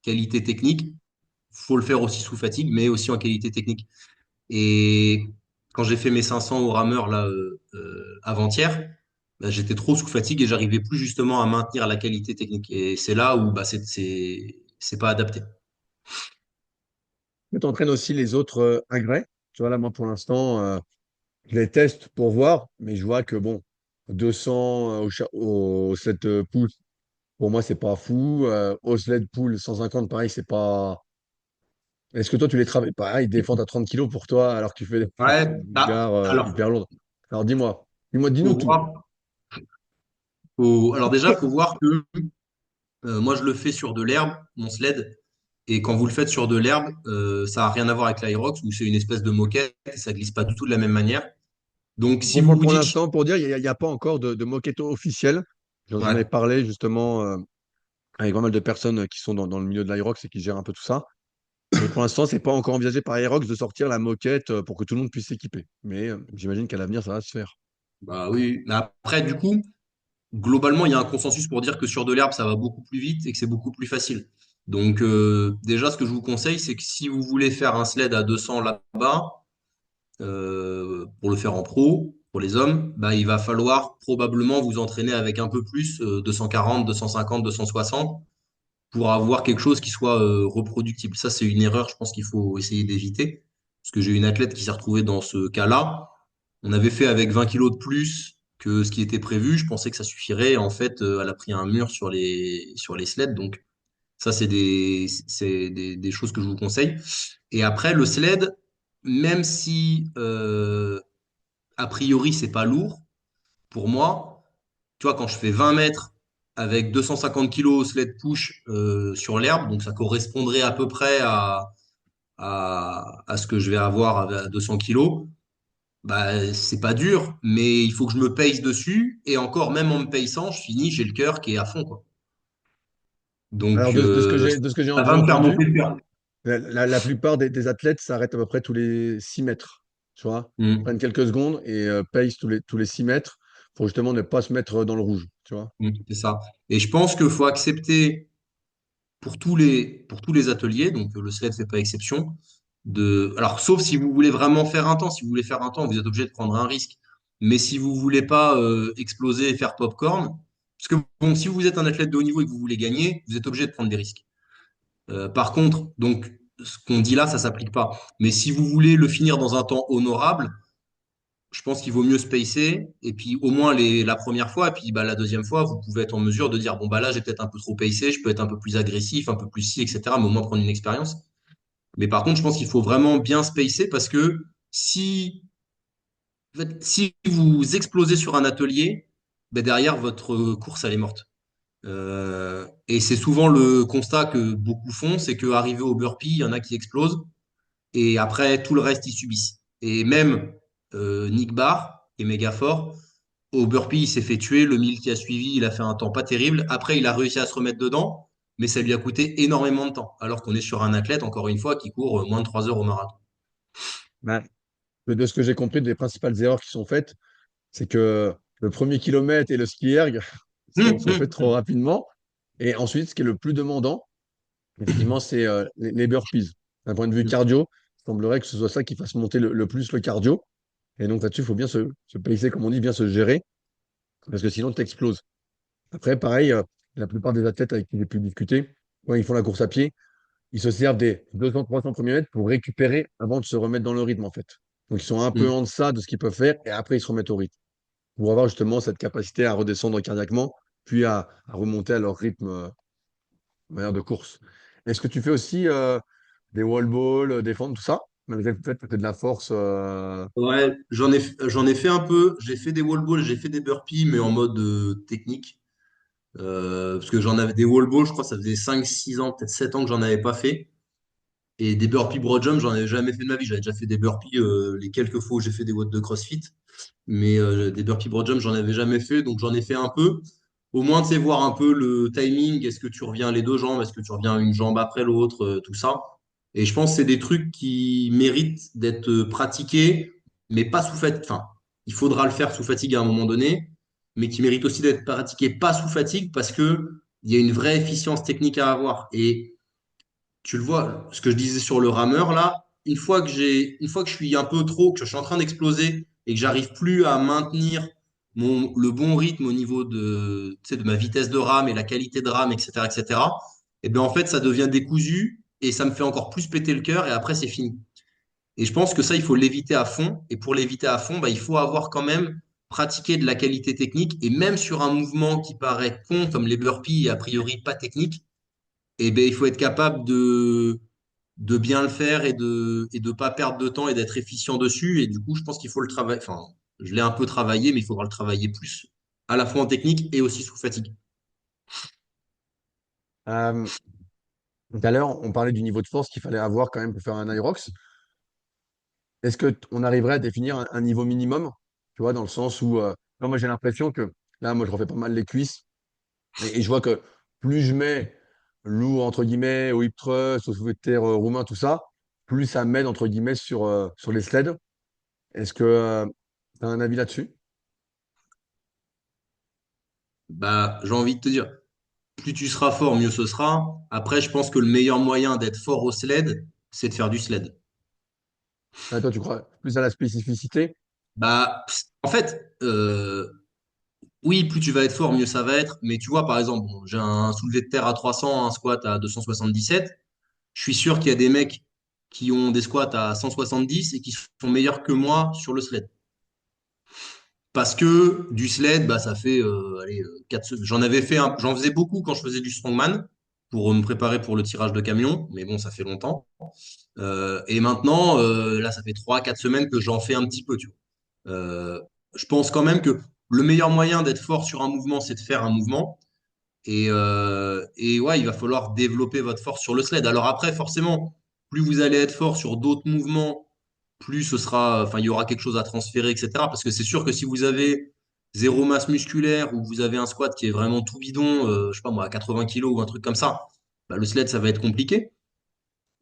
qualité technique. Faut le faire aussi sous fatigue, mais aussi en qualité technique. Et quand j'ai fait mes 500 au rameur là avant-hier, bah, j'étais trop sous fatigue et j'arrivais plus justement à maintenir la qualité technique. Et c'est là où bah, c'est pas adapté. Tu entraînes aussi les autres agrès. Tu vois, là, moi, pour l'instant, je les teste pour voir, mais je vois que, bon, 200 au sled pull, pour moi, c'est pas fou. Au sled pull, 150, pareil, c'est pas. Est-ce que toi, tu les travailles? Pareil, défendre à 30 kilos pour toi, alors que tu fais Ouais, des bah, gares hyper lourdes. Alors, dis-moi. faut Dis-nous tout. voir. Alors déjà, faut voir que moi je le fais sur de l'herbe, mon sled, et quand vous le faites sur de l'herbe, ça n'a rien à voir avec l'Aerox où c'est une espèce de moquette et ça glisse pas du tout de la même manière. Donc si vous vous Pour dites, l'instant, pour dire, il y a pas encore de moquetto officiel. J'en ouais, ai parlé justement avec pas mal de personnes qui sont dans le milieu de l'Aerox et qui gèrent un peu tout ça. Mais pour l'instant, c'est pas encore envisagé par Aerox de sortir la moquette pour que tout le monde puisse s'équiper. Mais j'imagine qu'à l'avenir, ça va se faire. bah oui. Mais après, du coup, globalement, il y a un consensus pour dire que sur de l'herbe, ça va beaucoup plus vite et que c'est beaucoup plus facile. Donc déjà, ce que je vous conseille, c'est que si vous voulez faire un sled à 200 là-bas, pour le faire en pro, pour les hommes, bah, il va falloir probablement vous entraîner avec un peu plus, 240, 250, 260, pour avoir quelque chose qui soit reproductible. Ça, c'est une erreur, je pense qu'il faut essayer d'éviter. Parce que j'ai une athlète qui s'est retrouvée dans ce cas-là. On avait fait avec 20 kilos de plus que ce qui était prévu. Je pensais que ça suffirait. En fait, elle a pris un mur sur les sleds. Donc, ça, c'est des choses que je vous conseille. Et après, le sled, même si a priori c'est pas lourd, pour moi, tu vois, quand je fais 20 mètres avec 250 kilos sled push sur l'herbe, donc ça correspondrait à peu près à ce que je vais avoir à 200 kilos. Bah, c'est pas dur, mais il faut que je me pace dessus. Et encore, même en me paçant, je finis, j'ai le cœur qui est à fond, quoi. Alors, Donc, de ce que j'ai ça va me faire entendu, monter le cœur. la plupart des athlètes s'arrêtent à peu près tous les 6 mètres. Tu vois? Mm, Prennent quelques secondes et pace tous les 6 mètres pour justement ne pas se mettre dans le rouge. Tu vois? c'est ça. Et je pense qu'il faut accepter pour tous les ateliers, donc le sled ne fait pas exception, alors sauf si vous voulez vraiment faire un temps, si vous voulez faire un temps, vous êtes obligé de prendre un risque. Mais si vous voulez pas exploser et faire popcorn, parce que bon, si vous êtes un athlète de haut niveau et que vous voulez gagner, vous êtes obligé de prendre des risques. Par contre, donc ce qu'on dit là, ça s'applique pas. Mais si vous voulez le finir dans un temps honorable, je pense qu'il vaut mieux se pacer et puis au moins la première fois et puis bah, la deuxième fois vous pouvez être en mesure de dire bon bah là j'ai peut-être un peu trop pacé, je peux être un peu plus agressif, un peu plus ci, etc., mais au moins prendre une expérience. Mais par contre je pense qu'il faut vraiment bien se pacer parce que si en fait, si vous explosez sur un atelier, ben derrière, votre course, elle est morte. Et c'est souvent le constat que beaucoup font, c'est qu'arrivé au burpee, il y en a qui explosent et après, tout le reste, ils subissent. Et même Nick Barr, qui est méga fort, au burpee, il s'est fait tuer. Le 1000 qui a suivi, il a fait un temps pas terrible. Après, il a réussi à se remettre dedans, mais ça lui a coûté énormément de temps. Alors qu'on est sur un athlète, encore une fois, qui court moins de 3 heures au marathon. Ben, de ce que j'ai compris, des principales erreurs qui sont faites, c'est que le premier kilomètre et le ski erg sont faits trop rapidement. Et ensuite, ce qui est le plus demandant, effectivement, c'est les burpees. D'un point de vue cardio, il semblerait que ce soit ça qui fasse monter le plus le cardio. Et donc là-dessus, il faut bien se pacer, comme on dit, bien se gérer, parce que sinon, tu exploses. Après, pareil, la plupart des athlètes avec qui j'ai pu discuter, quand ils font la course à pied, ils se servent des 200-300 premiers mètres pour récupérer avant de se remettre dans le rythme, en fait. Donc, ils sont un peu en deçà de ce qu'ils peuvent faire et après, ils se remettent au rythme pour avoir justement cette capacité à redescendre cardiaquement, puis à remonter à leur rythme on va dire, de course. Est-ce que tu fais aussi des wall balls, des fentes, tout ça, malgré le fait que tu aies de la force Ouais, j'en ai fait un peu. J'ai fait des wall balls, j'ai fait des burpees, mais en mode technique. Parce que j'en avais des wall balls, je crois que ça faisait 5 6 ans, peut-être 7 ans que j'en avais pas fait. Et des burpees broad jump, j'en avais jamais fait de ma vie. J'avais déjà fait des burpees les quelques fois où j'ai fait des watts de CrossFit. Mais des burpees broad jump, j'en avais jamais fait. Donc j'en ai fait un peu. Au moins, tu sais, voir un peu le timing. Est-ce que tu reviens les deux jambes? Est-ce que tu reviens une jambe après l'autre? Tout ça. Et je pense que c'est des trucs qui méritent d'être pratiqués, mais pas sous fatigue. Enfin, il faudra le faire sous fatigue à un moment donné, mais qui méritent aussi d'être pratiqués pas sous fatigue parce que il y a une vraie efficience technique à avoir. Et tu le vois, ce que je disais sur le rameur là, une fois que je suis un peu trop, que je suis en train d'exploser et que j'arrive plus à maintenir le bon rythme au niveau de, tu sais, de ma vitesse de rame et la qualité de rame, etc., etc., et bien en fait, ça devient décousu et ça me fait encore plus péter le cœur et après, c'est fini. Et je pense que ça, il faut l'éviter à fond. Et pour l'éviter à fond, bah, il faut avoir quand même pratiqué de la qualité technique et même sur un mouvement qui paraît con comme les burpees et a priori pas technique, et ben, il faut être capable de bien le faire et de pas perdre de temps et d'être efficient dessus. Et du coup, je pense qu'il faut le travailler. Enfin, je l'ai un peu travaillé, mais il faudra le travailler plus, à la fois en technique et aussi sous fatigue. euh, Tout à l'heure, on parlait du niveau de force qu'il fallait avoir quand même pour faire un Irox. Est-ce que on arriverait à définir un niveau minimum? Tu vois, dans le sens où, non, moi j'ai l'impression que là, moi je refais pas mal les cuisses et je vois que plus je mets lourd entre guillemets au hip thrust, au soulevé de terre roumain, tout ça, plus ça m'aide entre guillemets sur les sleds. Est-ce que tu as un avis là-dessus? Bah, j'ai envie de te dire, plus tu seras fort, mieux ce sera. Après, je pense que le meilleur moyen d'être fort au sled, c'est de faire du sled. Ah, toi, tu crois plus à la spécificité? Bah, en fait, oui, plus tu vas être fort, mieux ça va être. Mais tu vois, par exemple, bon, j'ai un soulevé de terre à 300, un squat à 277. Je suis sûr qu'il y a des mecs qui ont des squats à 170 et qui sont meilleurs que moi sur le sled. Parce que du sled, bah, ça fait allez, 4 J'en avais fait j'en faisais beaucoup quand je faisais du strongman pour me préparer pour le tirage de camion, mais bon, ça fait longtemps. Et maintenant, là, ça fait 3 4 semaines que j'en fais un petit peu, tu vois. Je pense quand même que le meilleur moyen d'être fort sur un mouvement, c'est de faire un mouvement. Et ouais, il va falloir développer votre force sur le sled. Alors après, forcément, plus vous allez être fort sur d'autres mouvements, plus ce sera, enfin, il y aura quelque chose à transférer, etc. Parce que c'est sûr que si vous avez zéro masse musculaire ou vous avez un squat qui est vraiment tout bidon, je sais pas moi, à 80 kilos ou un truc comme ça, bah, le sled, ça va être compliqué.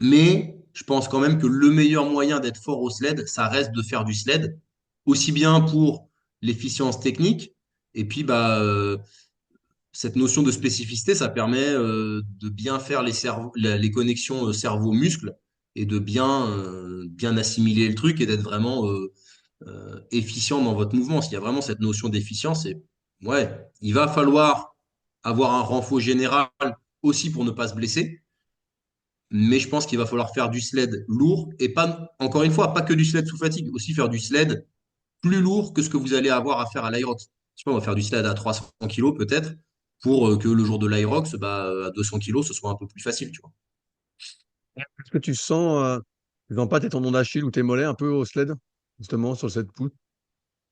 Mais je pense quand même que le meilleur moyen d'être fort au sled, ça reste de faire du sled, aussi bien pour l'efficience technique, et puis bah, cette notion de spécificité, ça permet de bien faire les connexions cerveau-muscle et de bien assimiler le truc et d'être vraiment efficient dans votre mouvement. S'il y a vraiment cette notion d'efficience, ouais, il va falloir avoir un renfort général aussi pour ne pas se blesser. Mais je pense qu'il va falloir faire du sled lourd et pas, encore une fois, pas que du sled sous fatigue, aussi faire du sled plus lourd que ce que vous allez avoir à faire à l'Irox. Je sais pas, on va faire du sled à 300 kilos peut-être pour que le jour de l'Irox, bah, à 200 kilos, ce soit un peu plus facile, tu vois. Est-ce que tu sens, pas tes tendons d'Achille ou tes mollets un peu au sled, justement, sur le sled push?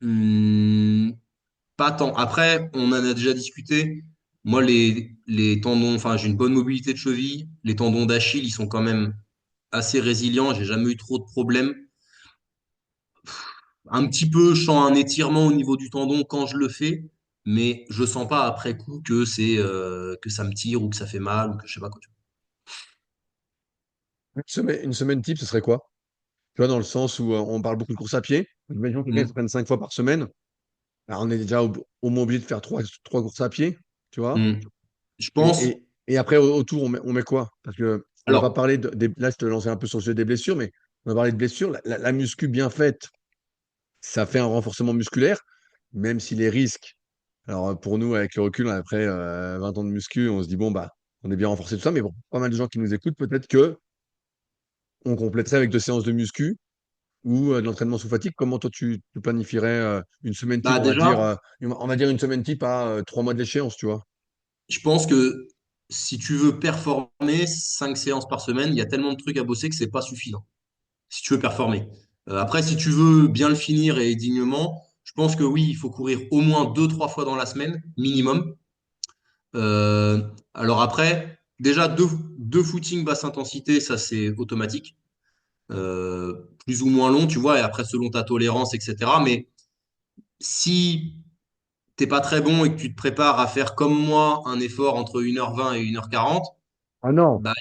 Hmm, Pas tant. Après, on en a déjà discuté. Moi, les tendons, enfin, j'ai une bonne mobilité de cheville. Les tendons d'Achille, ils sont quand même assez résilients. J'ai jamais eu trop de problèmes. Un petit peu, je sens un étirement au niveau du tendon quand je le fais, mais je sens pas après coup que que ça me tire ou que ça fait mal ou que je sais pas quoi. Une semaine type, ce serait quoi? Tu vois, dans le sens où on parle beaucoup de course à pied. Imaginons quelqu'un qui Hmm. s'entraîne 5 fois par semaine. Alors, on est déjà au moins obligé de faire trois courses à pied, tu vois. Hmm. Je pense. Et après, autour, on met quoi? Parce que on n'a pas Alors, parlé là, je te lançais un peu sur le sujet des blessures, mais on a parlé de blessures. La muscu bien faite, ça fait un renforcement musculaire, même si les risques. Alors, pour nous, avec le recul, après 20 ans de muscu, on se dit, bon, bah, on est bien renforcé tout ça, mais bon, pas mal de gens qui nous écoutent, peut-être que on compléterait avec 2 séances de muscu ou de l'entraînement sous fatigue. Comment toi, tu planifierais une semaine type, bah déjà, on va dire une semaine type à 3 mois de l'échéance, tu vois? je pense que si tu veux performer 5 séances par semaine, il y a tellement de trucs à bosser que c'est pas suffisant. Si tu veux performer. Après, si tu veux bien le finir et dignement, je pense que oui, il faut courir au moins 2, 3 fois dans la semaine, minimum. Alors après, déjà deux footings basse intensité, ça c'est automatique. Plus ou moins long, tu vois, et après selon ta tolérance, etc. Mais si t'es pas très bon et que tu te prépares à faire comme moi un effort entre 1h20 et 1h40, Ah non, bah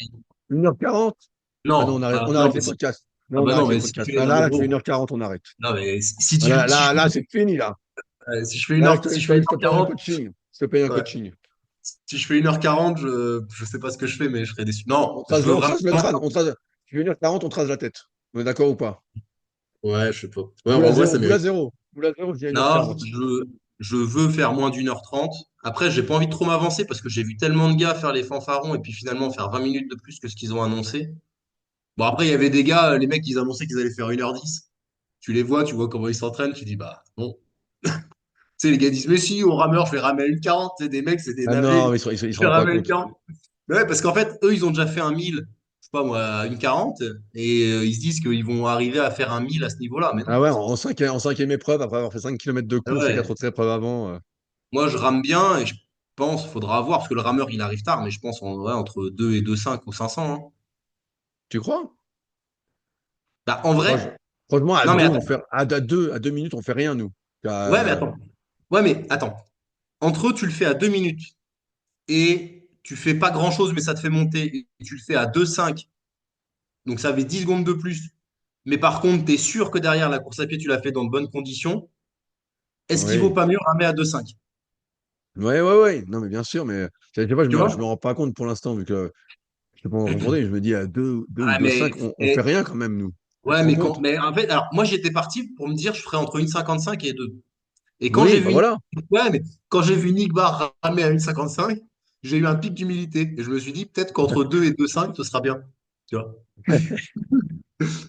1h40. Ah non, non, on non, arrête les parce que podcasts. Non, ah on bah arrête non, les mais si tu podcasts. fais Ah non mais là, tu fais gros, 1h40, on arrête. non mais Ah là, c'est fini, là. si je fais une Là, heure, si je fais je une te heure paye un 40, coaching. Je te paye un ouais. coaching. Si je fais 1h40, je sais pas ce que je fais, mais je serais déçu. Non, je veux On vraiment. trace le crâne. Tu fais 1h40, on trace la tête. On est d'accord ou pas? Ouais, je sais pas. Ouais, en vrai, ça Boule à mérite. zéro. Boule à zéro, je dis à Non, 1h40. je veux faire moins d'1h30. Après, j'ai pas envie de trop m'avancer parce que j'ai vu tellement de gars faire les fanfarons et puis finalement faire 20 minutes de plus que ce qu'ils ont annoncé. Bon, après, il y avait des gars, les mecs, ils annonçaient qu'ils allaient faire 1h10. Tu vois comment ils s'entraînent, tu dis, bah, bon. Tu sais, les gars disent, mais si, au rameur, je vais ramer à 1h40. Tu sais, des mecs, c'est des Ah non, navets. mais ils Je se vais rendent pas ramer à compte. 1h40. Mais ouais, parce qu'en fait, eux, ils ont déjà fait un 1000, je sais pas moi, à 1h40, et ils se disent qu'ils vont arriver à faire un 1000 à ce niveau-là. Mais non. Ah ouais, en cinquième épreuve, après avoir fait 5 kilomètres de Ah course et 4 ouais. autres épreuves avant. Moi, je rame bien et je pense, faudra voir, parce que le rameur, il arrive tard, mais je pense ouais, entre 2 et 2,5 ou 500, hein. Tu crois? Bah, en Franch- vrai, Franchement, non, mais attends. à 2 minutes, on fait rien, nous. Ouais, mais Euh, attends. Ouais, mais attends. Entre eux, tu le fais à 2 minutes et tu fais pas grand-chose, mais ça te fait monter. Et tu le fais à 2,5, donc ça fait 10 secondes de plus. Mais par contre, tu es sûr que derrière la course à pied, tu l'as fait dans de bonnes conditions. Est-ce qu'il vaut oui. pas mieux ramer à 2,5? Ouais. Non, mais bien sûr, mais je sais pas, Tu je me vois? rends pas compte pour l'instant, vu que je ne peux pas en confronter. Je me dis à 2 ou Ah, 2,5, on fait rien quand même, nous. Tu te ouais, rends compte? mais en fait, alors moi j'étais parti pour me dire je ferais entre 1,55 et 2. Et quand j'ai Oui, bah vu voilà. ouais, mais quand j'ai vu Nick Barr ramer à 1,55, j'ai eu un pic d'humilité. Et je me suis dit peut-être qu'entre 2 et 2,5, ce sera bien. Tu vois?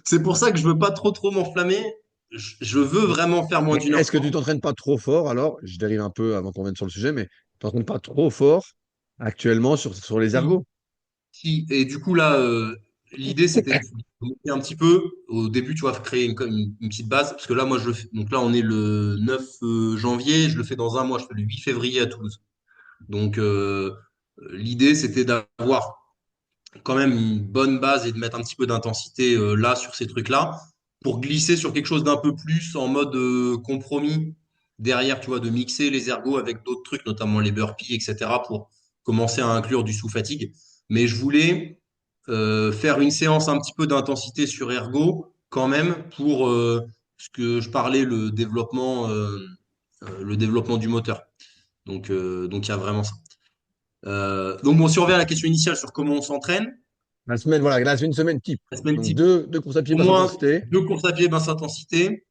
C'est pour ça que je veux pas trop m'enflammer. Je veux vraiment faire moins Mais d'une heure est-ce que tu trente. t'entraînes pas trop fort alors? Je dérive un peu avant qu'on vienne sur le sujet, mais tu t'entraînes pas trop fort actuellement sur les Si, ergos? Et du coup, là, l'idée, c'était de monter un petit peu. Au début, tu vois, créer une petite base. Parce que là, moi, je le fais. Donc là, on est le 9 janvier. Je le fais dans un mois. Je fais le 8 février à Toulouse. Donc, l'idée, c'était d'avoir quand même une bonne base et de mettre un petit peu d'intensité là sur ces trucs-là pour glisser sur quelque chose d'un peu plus en mode compromis derrière, tu vois, de mixer les ergos avec d'autres trucs, notamment les burpees, etc., pour commencer à inclure du sous-fatigue. Mais je voulais faire une séance un petit peu d'intensité sur ergo quand même pour ce que je parlais, le développement du moteur. Donc il y a vraiment ça. Donc bon, si on revient à la question initiale sur comment on s'entraîne, La semaine, voilà, là, c'est une semaine type. la semaine Donc type, deux courses à pied au basse moins intensité. 2 courses à pied basse intensité,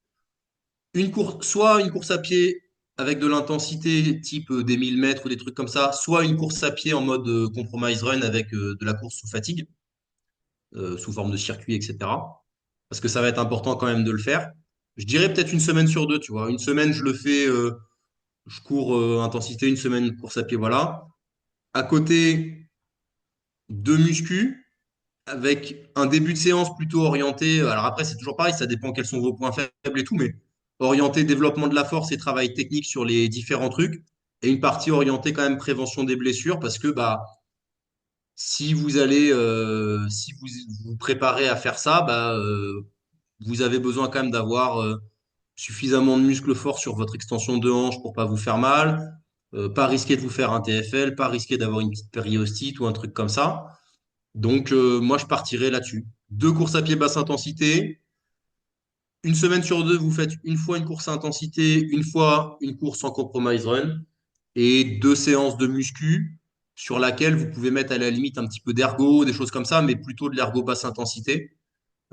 soit une course à pied avec de l'intensité type des 1000 mètres ou des trucs comme ça, soit une course à pied en mode compromise run avec de la course sous fatigue, sous forme de circuit, etc. Parce que ça va être important quand même de le faire. Je dirais peut-être une semaine sur deux, tu vois. Une semaine, je le fais, je cours intensité, une semaine course à pied, voilà. À côté, deux muscu, avec un début de séance plutôt orienté. Alors après, c'est toujours pareil, ça dépend quels sont vos points faibles et tout, mais orientée développement de la force et travail technique sur les différents trucs, et une partie orientée quand même prévention des blessures, parce que bah, si vous vous préparez à faire ça, bah, vous avez besoin quand même d'avoir suffisamment de muscles forts sur votre extension de hanche pour pas vous faire mal, pas risquer de vous faire un TFL, pas risquer d'avoir une petite périostite ou un truc comme ça. Donc, moi, je partirais là-dessus. Deux courses à pied basse intensité. Une semaine sur deux, vous faites une fois une course à intensité, une fois une course en compromise run et deux séances de muscu sur laquelle vous pouvez mettre à la limite un petit peu d'ergo, des choses comme ça, mais plutôt de l'ergo basse intensité.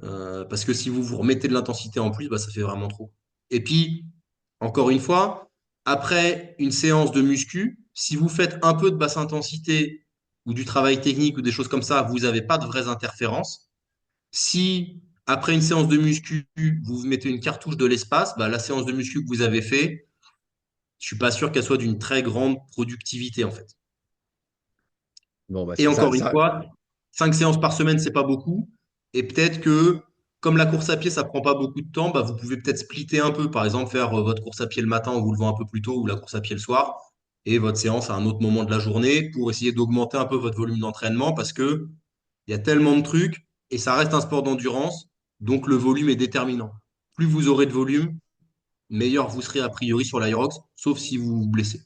Parce que si vous vous remettez de l'intensité en plus, bah, ça fait vraiment trop. Et puis, encore une fois, après une séance de muscu, si vous faites un peu de basse intensité ou du travail technique ou des choses comme ça, vous n'avez pas de vraies interférences. Si après une séance de muscu, vous vous mettez une cartouche de l'espace, bah, la séance de muscu que vous avez fait, je suis pas sûr qu'elle soit d'une très grande productivité en fait. Bon, bah, Et ça, encore une ça, fois, 5 séances par semaine, c'est pas beaucoup. Et peut-être que, comme la course à pied, ça prend pas beaucoup de temps, bah, vous pouvez peut-être splitter un peu. Par exemple, faire votre course à pied le matin en vous levant un peu plus tôt ou la course à pied le soir et votre séance à un autre moment de la journée pour essayer d'augmenter un peu votre volume d'entraînement parce que il y a tellement de trucs et ça reste un sport d'endurance. Donc, le volume est déterminant. Plus vous aurez de volume, meilleur vous serez a priori sur l'Aerox, sauf si vous vous blessez.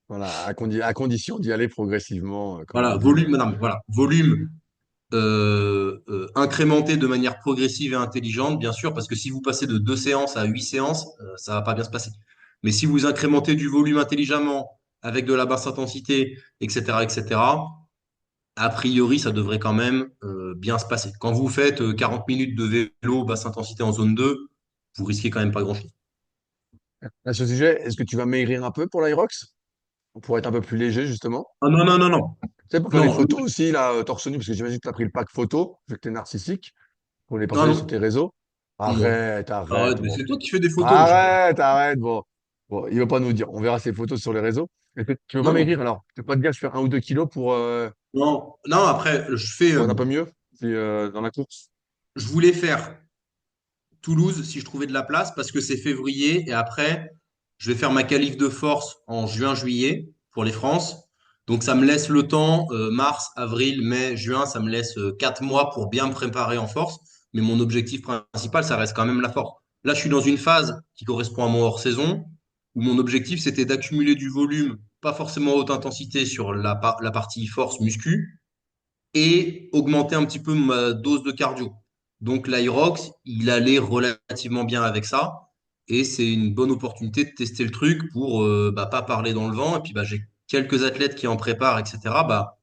voilà, à condition d'y aller progressivement, comme on Voilà, dit. volume, non, mais voilà, volume incrémenter de manière progressive et intelligente, bien sûr, parce que si vous passez de 2 séances à 8 séances, ça va pas bien se passer. Mais si vous incrémentez du volume intelligemment avec de la basse intensité, etc., etc., a priori, ça devrait quand même bien se passer. Quand vous faites 40 minutes de vélo basse intensité en zone 2, vous risquez quand même pas grand-chose. À ce sujet, est-ce que tu vas maigrir un peu pour l'Irox? Pour être un peu plus léger, justement? Ah non, non, non, non. Tu sais, pour faire Non, les photos aussi, là, torse nu, parce que j'imagine que tu as pris le pack photo, vu que tu es narcissique, pour les non, partager sur tes non. réseaux. Non. Arrête, Arrête, arrête, mais bon. c'est toi qui fais des photos, moi je sais pas. Arrête, arrête, bon. Bon, il va pas nous dire. On verra ses photos sur les réseaux. Est-ce que tu veux pas Non, maigrir alors? Tu veux pas te dire, je fais 1 ou 2 kilos non, non, après, pour être un peu mieux dans la course? je voulais faire Toulouse si je trouvais de la place parce que c'est février et après, je vais faire ma qualif de force en juin-juillet pour les France. Donc ça me laisse le temps, mars, avril, mai, juin, ça me laisse 4 mois pour bien me préparer en force. Mais mon objectif principal, ça reste quand même la force. Là, je suis dans une phase qui correspond à mon hors-saison où mon objectif, c'était d'accumuler du volume, pas forcément haute intensité sur la partie force muscu, et augmenter un petit peu ma dose de cardio. Donc l'Irox, il allait relativement bien avec ça. Et c'est une bonne opportunité de tester le truc pour bah, pas parler dans le vent. Et puis bah, j'ai quelques athlètes qui en préparent, etc. Bah,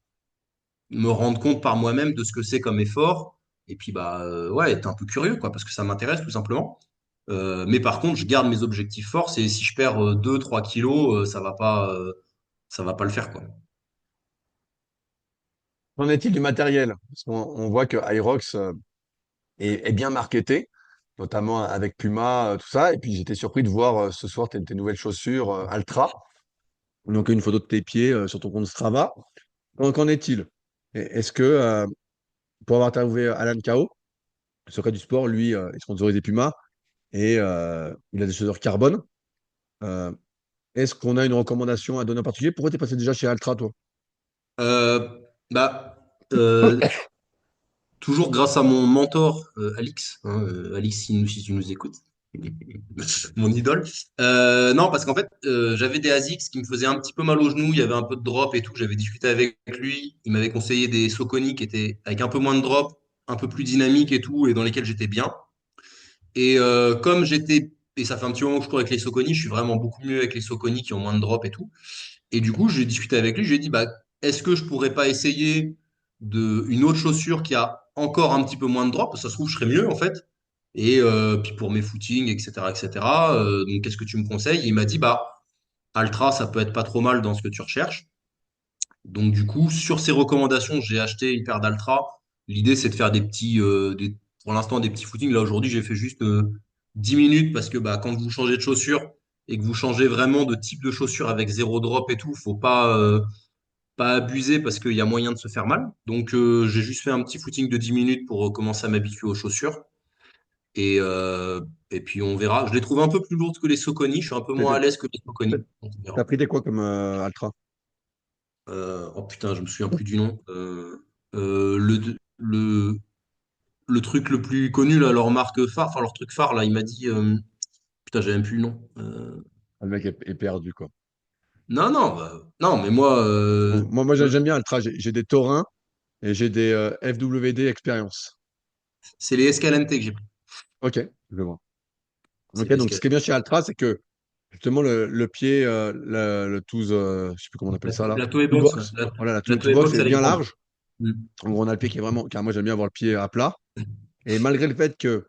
me rendre compte par moi-même de ce que c'est comme effort. Et puis bah ouais, être un peu curieux, quoi, parce que ça m'intéresse tout simplement. Mais par contre, je garde mes objectifs force et si je perds 2-3 kilos, ça va pas le faire, quoi. Qu'en est-il du matériel? Parce qu'on voit que Irox est bien marketé, notamment avec Puma, tout ça. Et puis j'étais surpris de voir ce soir tes nouvelles chaussures Altra. Donc une photo de tes pieds sur ton compte Strava. Qu'en est-il? Est-ce que, pour avoir interviewé Alan Kao, le secret du sport, lui, est sponsorisé Puma et il a des chaussures carbone. Euh, Est-ce qu'on a une recommandation à donner en particulier? Pourquoi tu es passé déjà chez Altra, toi? Euh, bah, euh, Toujours grâce à mon mentor, Alix. Hein, Alix, si tu nous écoutes. Mon idole. Non, parce qu'en fait, j'avais des ASICS qui me faisaient un petit peu mal aux genoux. Il y avait un peu de drop et tout. J'avais discuté avec lui. Il m'avait conseillé des Soconi qui étaient avec un peu moins de drop, un peu plus dynamiques et tout, et dans lesquels j'étais bien. Et comme j'étais, et ça fait un petit moment que je cours avec les Soconi, je suis vraiment beaucoup mieux avec les Soconi qui ont moins de drop et tout. Et du coup, j'ai discuté avec lui, je lui ai dit, bah, est-ce que je pourrais pas essayer une autre chaussure qui a encore un petit peu moins de drop? Ça se trouve, je serais mieux en fait. Et puis pour mes footings, etc., etc. Donc, qu'est-ce que tu me conseilles? Il m'a dit, bah, Altra, ça peut être pas trop mal dans ce que tu recherches. Donc, du coup, sur ces recommandations, j'ai acheté une paire d'Altra. L'idée, c'est de faire pour l'instant, des petits footings. Là, aujourd'hui, j'ai fait juste 10 minutes parce que bah, quand vous changez de chaussure et que vous changez vraiment de type de chaussure avec zéro drop et tout, faut pas abuser parce qu'il y a moyen de se faire mal. Donc, j'ai juste fait un petit footing de 10 minutes pour commencer à m'habituer aux chaussures. Et, euh, et puis on verra. Je les trouve un peu plus lourdes que les Soconi. Je suis un peu T'as moins à l'aise que les Soconi. Donc, on t'as verra. pris des quoi comme Altra? Oh putain, je me souviens plus du nom. Euh, le, le, le truc le plus connu, là, leur marque phare, enfin leur truc phare, là, il m'a dit. Putain, j'ai même plus le nom. Ah, le mec est perdu, quoi. Non, non, non, mais moi, Bon, moi j'aime bien Altra. J'ai des Taurins et j'ai des FWD Experience. c'est les Escalante que j'ai pris. Ok, je vois. C'est Ok, les donc ce Escalante. qui est bien chez Altra, c'est que justement le pied, le Tooth, je sais plus comment on appelle ça là, La Toe Box, ouais. Toolbox. Voilà, la La Toe Toolbox Box, est elle est bien grande. large. Mm. En gros, on a le pied qui est vraiment, car moi j'aime bien avoir le pied à plat. Et malgré le fait que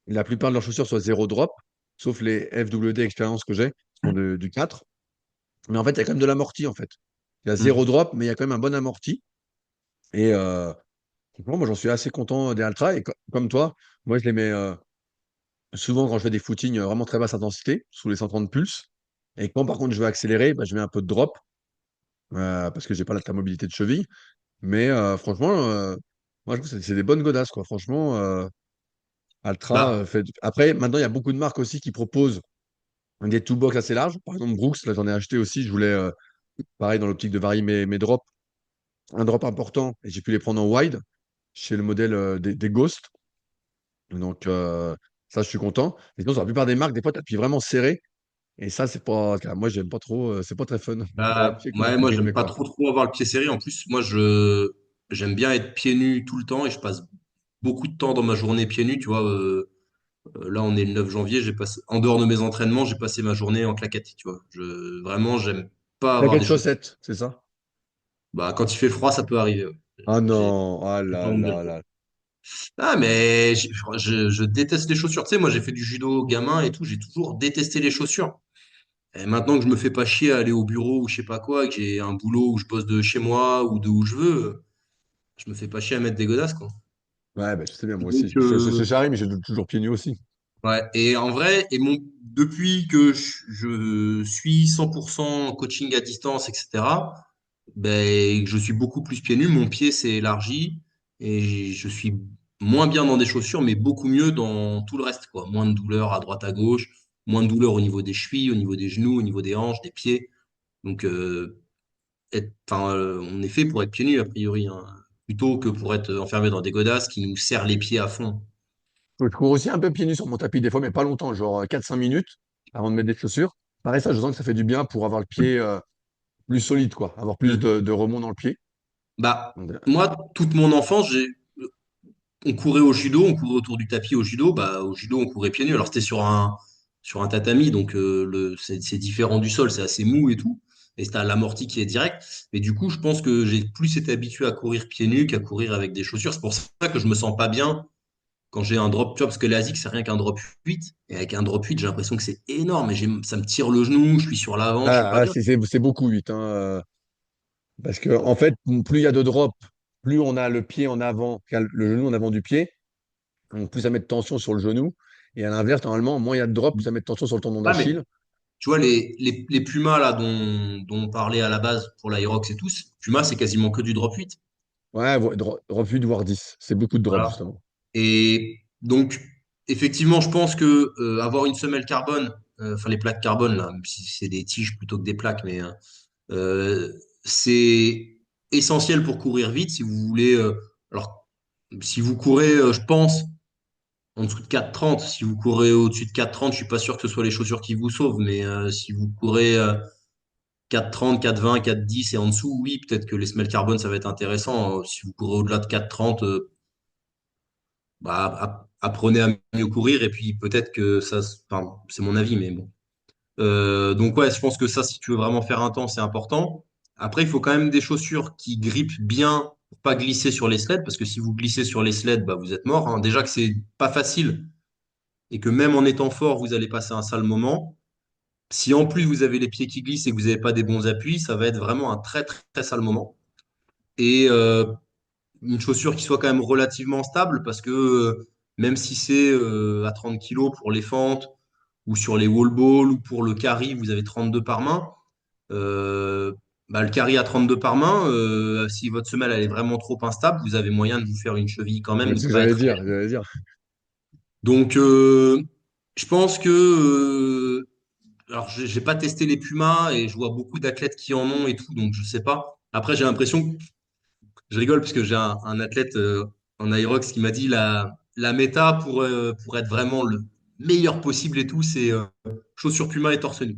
la plupart de leurs chaussures soient zéro drop, sauf les FWD Experience que j'ai, qui sont du 4. Mais en fait, il y a quand même de l'amorti en fait. Il y a zéro Mm. drop, mais il y a quand même un bon amorti. Et franchement, moi j'en suis assez content des Altra. Et comme toi, moi je les mets souvent quand je fais des footings vraiment très basse intensité, sous les 130 pulses. Et quand par contre je veux accélérer, bah, je mets un peu de drop, parce que j'ai pas la mobilité de cheville. Mais franchement, moi je trouve que c'est des bonnes godasses, quoi. Franchement, Altra Bah, fait. Après, maintenant, il y a beaucoup de marques aussi qui proposent des toolbox assez larges. Par exemple, Brooks, là j'en ai acheté aussi. Je voulais, pareil, dans l'optique de varier mes drops, un drop important, et j'ai pu les prendre en wide chez le modèle des Ghost. Donc, ça, je suis content. Mais sinon, sur la plupart des marques, des fois, tu appuies vraiment serré. Et ça, c'est pas. Moi, j'aime pas trop. C'est pas très fun d'avoir le pied ouais, moi, j'aime comprimé, pas quoi. trop avoir le pied serré. En plus, j'aime bien être pieds nus tout le temps et je passe beaucoup de temps dans ma journée pieds nus. Tu vois, là, on est le 9 janvier. En dehors de mes entraînements, j'ai passé ma journée en claquettes. Tu vois, vraiment, j'aime pas avoir Claquettes des chaussures. chaussettes, c'est ça? Bah, quand il fait froid, ça peut arriver. Ouais. Ah J'ai non, ah j'ai pas là honte de le là dire. là. Ah, mais je déteste les chaussures. Tu sais, moi, j'ai fait du judo gamin et tout. J'ai toujours détesté les chaussures. Et maintenant que je me fais pas chier à aller au bureau ou je sais pas quoi, que j'ai un boulot où je bosse de chez moi ou de où je veux, je me fais pas chier à mettre des godasses, quoi. Ouais, bah, je sais bien, moi Donc, aussi. Je charrie, mais j'ai toujours pieds nus aussi. ouais. Et en vrai, depuis que je suis 100% coaching à distance, etc., ben, que je suis beaucoup plus pieds nus, mon pied s'est élargi et je suis moins bien dans des chaussures, mais beaucoup mieux dans tout le reste, quoi. Moins de douleur à droite, à gauche, moins de douleur au niveau des chevilles, au niveau des genoux, au niveau des hanches, des pieds. Donc, on est fait pour être pieds nus, a priori, hein, plutôt que pour être enfermé dans des godasses qui nous serrent les pieds à fond. Je cours aussi un peu pieds nus sur mon tapis des fois, mais pas longtemps, genre 4-5 minutes avant de mettre des chaussures. Pareil, ça, je sens que ça fait du bien pour avoir le pied plus solide, quoi. Avoir plus Mm. de remond dans le pied. Bah, Donc, moi, toute mon enfance, on courait au judo, on courait autour du tapis au judo. Bah, au judo, on courait pieds nus. Alors, c'était sur un tatami, donc c'est différent du sol, c'est assez mou et tout. Et c'est à l'amorti qui est direct. Mais du coup, je pense que j'ai plus été habitué à courir pieds nus qu'à courir avec des chaussures. C'est pour ça que je me sens pas bien quand j'ai un drop, tu vois, parce que les ASICS, c'est rien qu'un drop 8. Et avec un drop 8, j'ai l'impression que c'est énorme. Et ça me tire le genou, je suis sur l'avant, je suis pas bien. c'est beaucoup 8, hein, parce que, en fait, plus il y a de drop, plus on a le pied en avant, le genou en avant du pied, donc plus ça met de tension sur le genou. Et à l'inverse, normalement, moins il y a de drop, plus ça met de tension sur le tendon Ouais, mais d'Achille. tu vois, les Pumas là, dont on parlait à la base pour l'Aerox et tout, Puma, c'est quasiment que du drop 8. Ouais, drop 8, voire 10. C'est beaucoup de drop, Voilà. justement. Et donc, effectivement, je pense que avoir une semelle carbone, enfin les plaques carbone, là, même si c'est des tiges plutôt que des plaques, mais c'est essentiel pour courir vite si vous voulez. Alors, si vous courez, je pense, en dessous de 4,30. Si vous courez au-dessus de 4,30, je suis pas sûr que ce soit les chaussures qui vous sauvent, mais si vous courez 4,30, 4,20, 4,10 et en dessous, oui, peut-être que les semelles carbone, ça va être intéressant. Si vous courez au-delà de 4,30, bah, apprenez à mieux courir et puis peut-être que ça, enfin, c'est mon avis, mais bon. Donc ouais, je pense que ça, si tu veux vraiment faire un temps, c'est important. Après, il faut quand même des chaussures qui grippent bien pour pas glisser sur les sleds, parce que si vous glissez sur les sleds, bah, vous êtes mort, hein. Déjà que c'est pas facile et que même en étant fort, vous allez passer un sale moment. Si en plus vous avez les pieds qui glissent et que vous n'avez pas des bons appuis, ça va être vraiment un très très, très sale moment. Et une chaussure qui soit quand même relativement stable parce que même si c'est à 30 kilos pour les fentes ou sur les wall balls ou pour le carry, vous avez 32 par main. euh, Bah, le carry à 32 par main, si votre semelle elle est vraiment trop instable, vous avez moyen de vous faire une cheville quand même, C'est de ce que pas être. j'allais dire. Donc, je pense que alors, j'ai pas testé les Pumas et je vois beaucoup d'athlètes qui en ont et tout, donc je sais pas. Après, j'ai l'impression, je rigole parce que j'ai un athlète en Aerox qui m'a dit la méta pour être vraiment le meilleur possible et tout, c'est chaussures Puma et torse nu.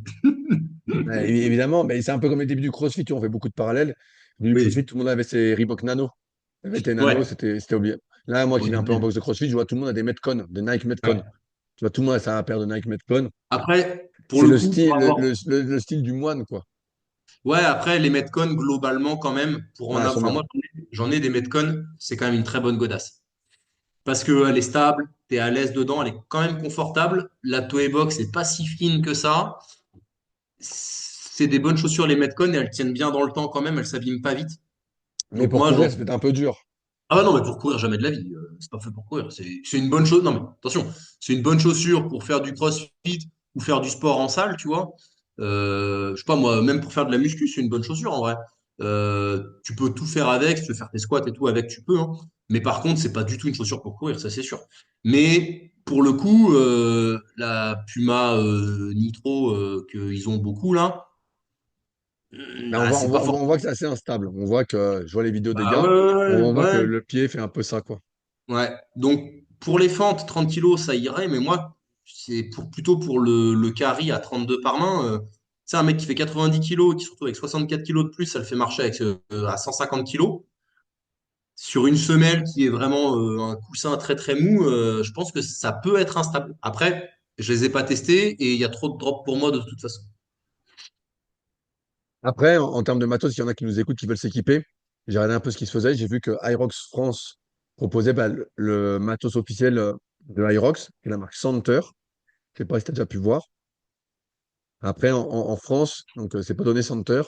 Ouais, évidemment, mais c'est un peu comme les débuts du CrossFit, on fait beaucoup de parallèles. Au début du CrossFit, Oui, tout le monde avait ses Reebok Nano. Il avait tes Nano, ouais, c'était oublié. Là, moi qui vais un peu en boxe de CrossFit, je vois tout le monde a des Metcon, des Nike Metcon. ouais. Tu vois, tout le monde a sa paire de Nike Metcon. Après, pour C'est le le coup, pour style, avoir. le style du moine, quoi. Ouais, après, les Metcon, globalement, quand même, pour Ah, elles sont Enfin, bien. moi, j'en ai des Metcon, c'est quand même une très bonne godasse. Parce qu'elle est stable, tu es à l'aise dedans, elle est quand même confortable. La Toe Box n'est pas si fine que ça. C'est des bonnes chaussures, les Metcon, et elles tiennent bien dans le temps quand même, elles s'abîment pas vite. Mais Donc pour moi, courir, c'est peut-être un peu dur. ah non, mais pour courir, jamais de la vie. C'est pas fait pour courir. C'est une bonne chose. Non, mais attention, c'est une bonne chaussure pour faire du crossfit ou faire du sport en salle, tu vois. Je sais pas, moi, même pour faire de la muscu, c'est une bonne chaussure en vrai. Tu peux tout faire avec, si tu veux faire tes squats et tout avec, tu peux, hein. Mais par contre, c'est pas du tout une chaussure pour courir, ça c'est sûr. Mais pour le coup, la Puma Nitro qu'ils ont beaucoup là, Ben, ah, c'est pas fort. on voit que c'est assez instable. On voit que, je vois les vidéos des Bah gars, ouais, ouais, on voit que ouais. le pied fait un peu ça, quoi. Ouais, donc pour les fentes, 30 kilos, ça irait, mais moi, c'est plutôt pour le carry à 32 par main. C'est un mec qui fait 90 kilos et qui se retrouve avec 64 kilos de plus, ça le fait marcher avec, à 150 kilos. Sur une semelle qui est vraiment un coussin très très mou, je pense que ça peut être instable. Après, je les ai pas testés et il y a trop de drops pour moi de toute façon. Après, en termes de matos, il y en a qui nous écoutent, qui veulent s'équiper. J'ai regardé un peu ce qui se faisait. J'ai vu que Hyrox France proposait bah, le matos officiel de Hyrox, qui est la marque Santer. Je sais pas si tu as déjà pu voir. Après, en France, donc c'est pas donné Santer.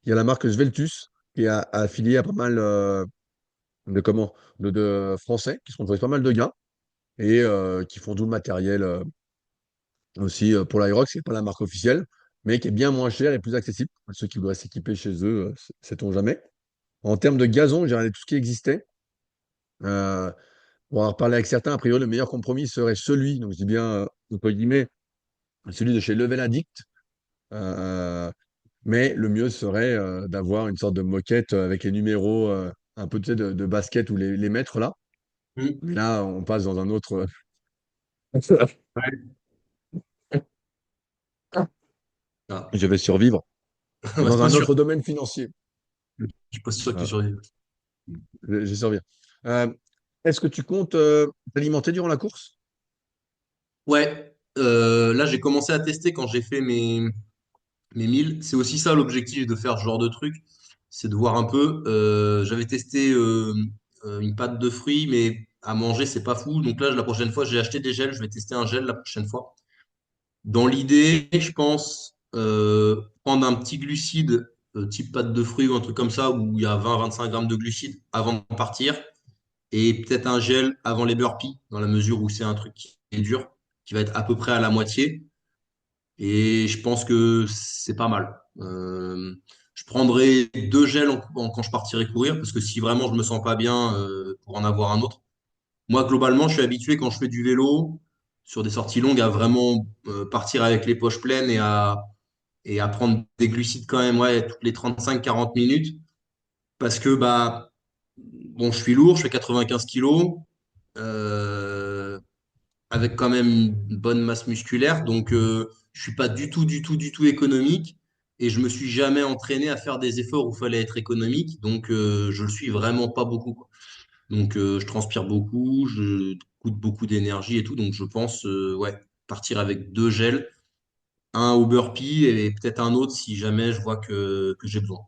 Il y a la marque Sveltus, qui est affiliée à pas mal de, comment, de Français, qui sponsorisent pas mal de gars et qui font tout le matériel aussi pour l'Hyrox, qui n'est pas la marque officielle, mais qui est bien moins cher et plus accessible. Ceux qui voudraient s'équiper chez eux, sait-on jamais. En termes de gazon, j'ai regardé tout ce qui existait. Euh, pour avoir parlé avec certains, a priori, le meilleur compromis serait celui, donc je dis bien, entre guillemets, celui de chez Level Addict. Euh, mais le mieux serait d'avoir une sorte de moquette avec les numéros un peu tu sais, de basket ou les mettre là. Hmm. Mais là, on passe dans un autre. Ouais. Ah. Je vais survivre Ouais, c'est dans pas un sûr. autre domaine financier. Je suis pas sûr que tu Voilà, survives. je surviens. Euh, est-ce que tu comptes t'alimenter durant la course? Ouais, là j'ai commencé à tester quand j'ai fait mes 1000. C'est aussi ça l'objectif de faire ce genre de truc, c'est de voir un peu. J'avais testé une pâte de fruits, mais à manger c'est pas fou. Donc là la prochaine fois j'ai acheté des gels, je vais tester un gel la prochaine fois. Dans l'idée, je pense prendre un petit glucide type pâte de fruits ou un truc comme ça où il y a 20-25 grammes de glucides avant de partir et peut-être un gel avant les burpees dans la mesure où c'est un truc qui est dur, qui va être à peu près à la moitié. Et je pense que c'est pas mal. Je prendrai deux gels quand je partirai courir, parce que si vraiment je me sens pas bien, pour en avoir un autre. Moi, globalement, je suis habitué quand je fais du vélo, sur des sorties longues, à vraiment partir avec les poches pleines et à prendre des glucides quand même, ouais, toutes les 35-40 minutes. Parce que, bah, bon, je suis lourd, je fais 95 kilos. Euh, Avec quand même une bonne masse musculaire. Donc, je suis pas du tout économique. Et je me suis jamais entraîné à faire des efforts où il fallait être économique. Donc, je le suis vraiment pas beaucoup, quoi. Donc, je transpire beaucoup, je coûte beaucoup d'énergie et tout. Donc, je pense, ouais, partir avec deux gels, un au burpee et peut-être un autre si jamais je vois que j'ai besoin.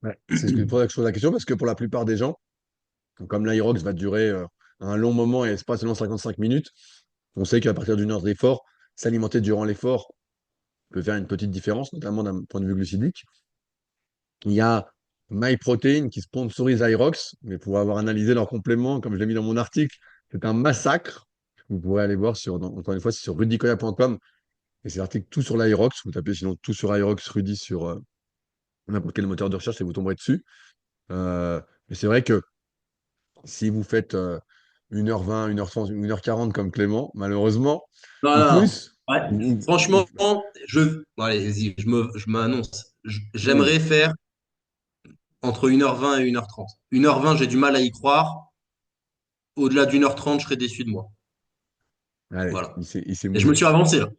Ouais. C'est ce que pour ça que je pose la question, parce que pour la plupart des gens, comme l'Irox va durer un long moment et c'est pas seulement 55 minutes, on sait qu'à partir d'une heure d'effort, s'alimenter durant l'effort peut faire une petite différence, notamment d'un point de vue glucidique. Il y a MyProtein qui sponsorise Irox, mais pour avoir analysé leurs compléments, comme je l'ai mis dans mon article, c'est un massacre. Vous pourrez aller voir sur, encore une fois, c'est sur rudicoya.com et c'est l'article tout sur l'Irox. Vous tapez sinon tout sur Irox Rudy sur n'importe quel moteur de recherche et vous tomberez dessus. Mais c'est vrai que si vous faites 1h20, 1h30, 1h40 comme Clément, malheureusement, ou Voilà. plus. Ouais. Franchement, bon, allez, vas-y, je m'annonce. Hmm. J'aimerais faire entre 1h20 et 1h30. 1h20, j'ai du mal à y croire. Au-delà d'1h30, je serais déçu de moi. Allez, Voilà. il s'est Et je me mouillé. suis avancé là.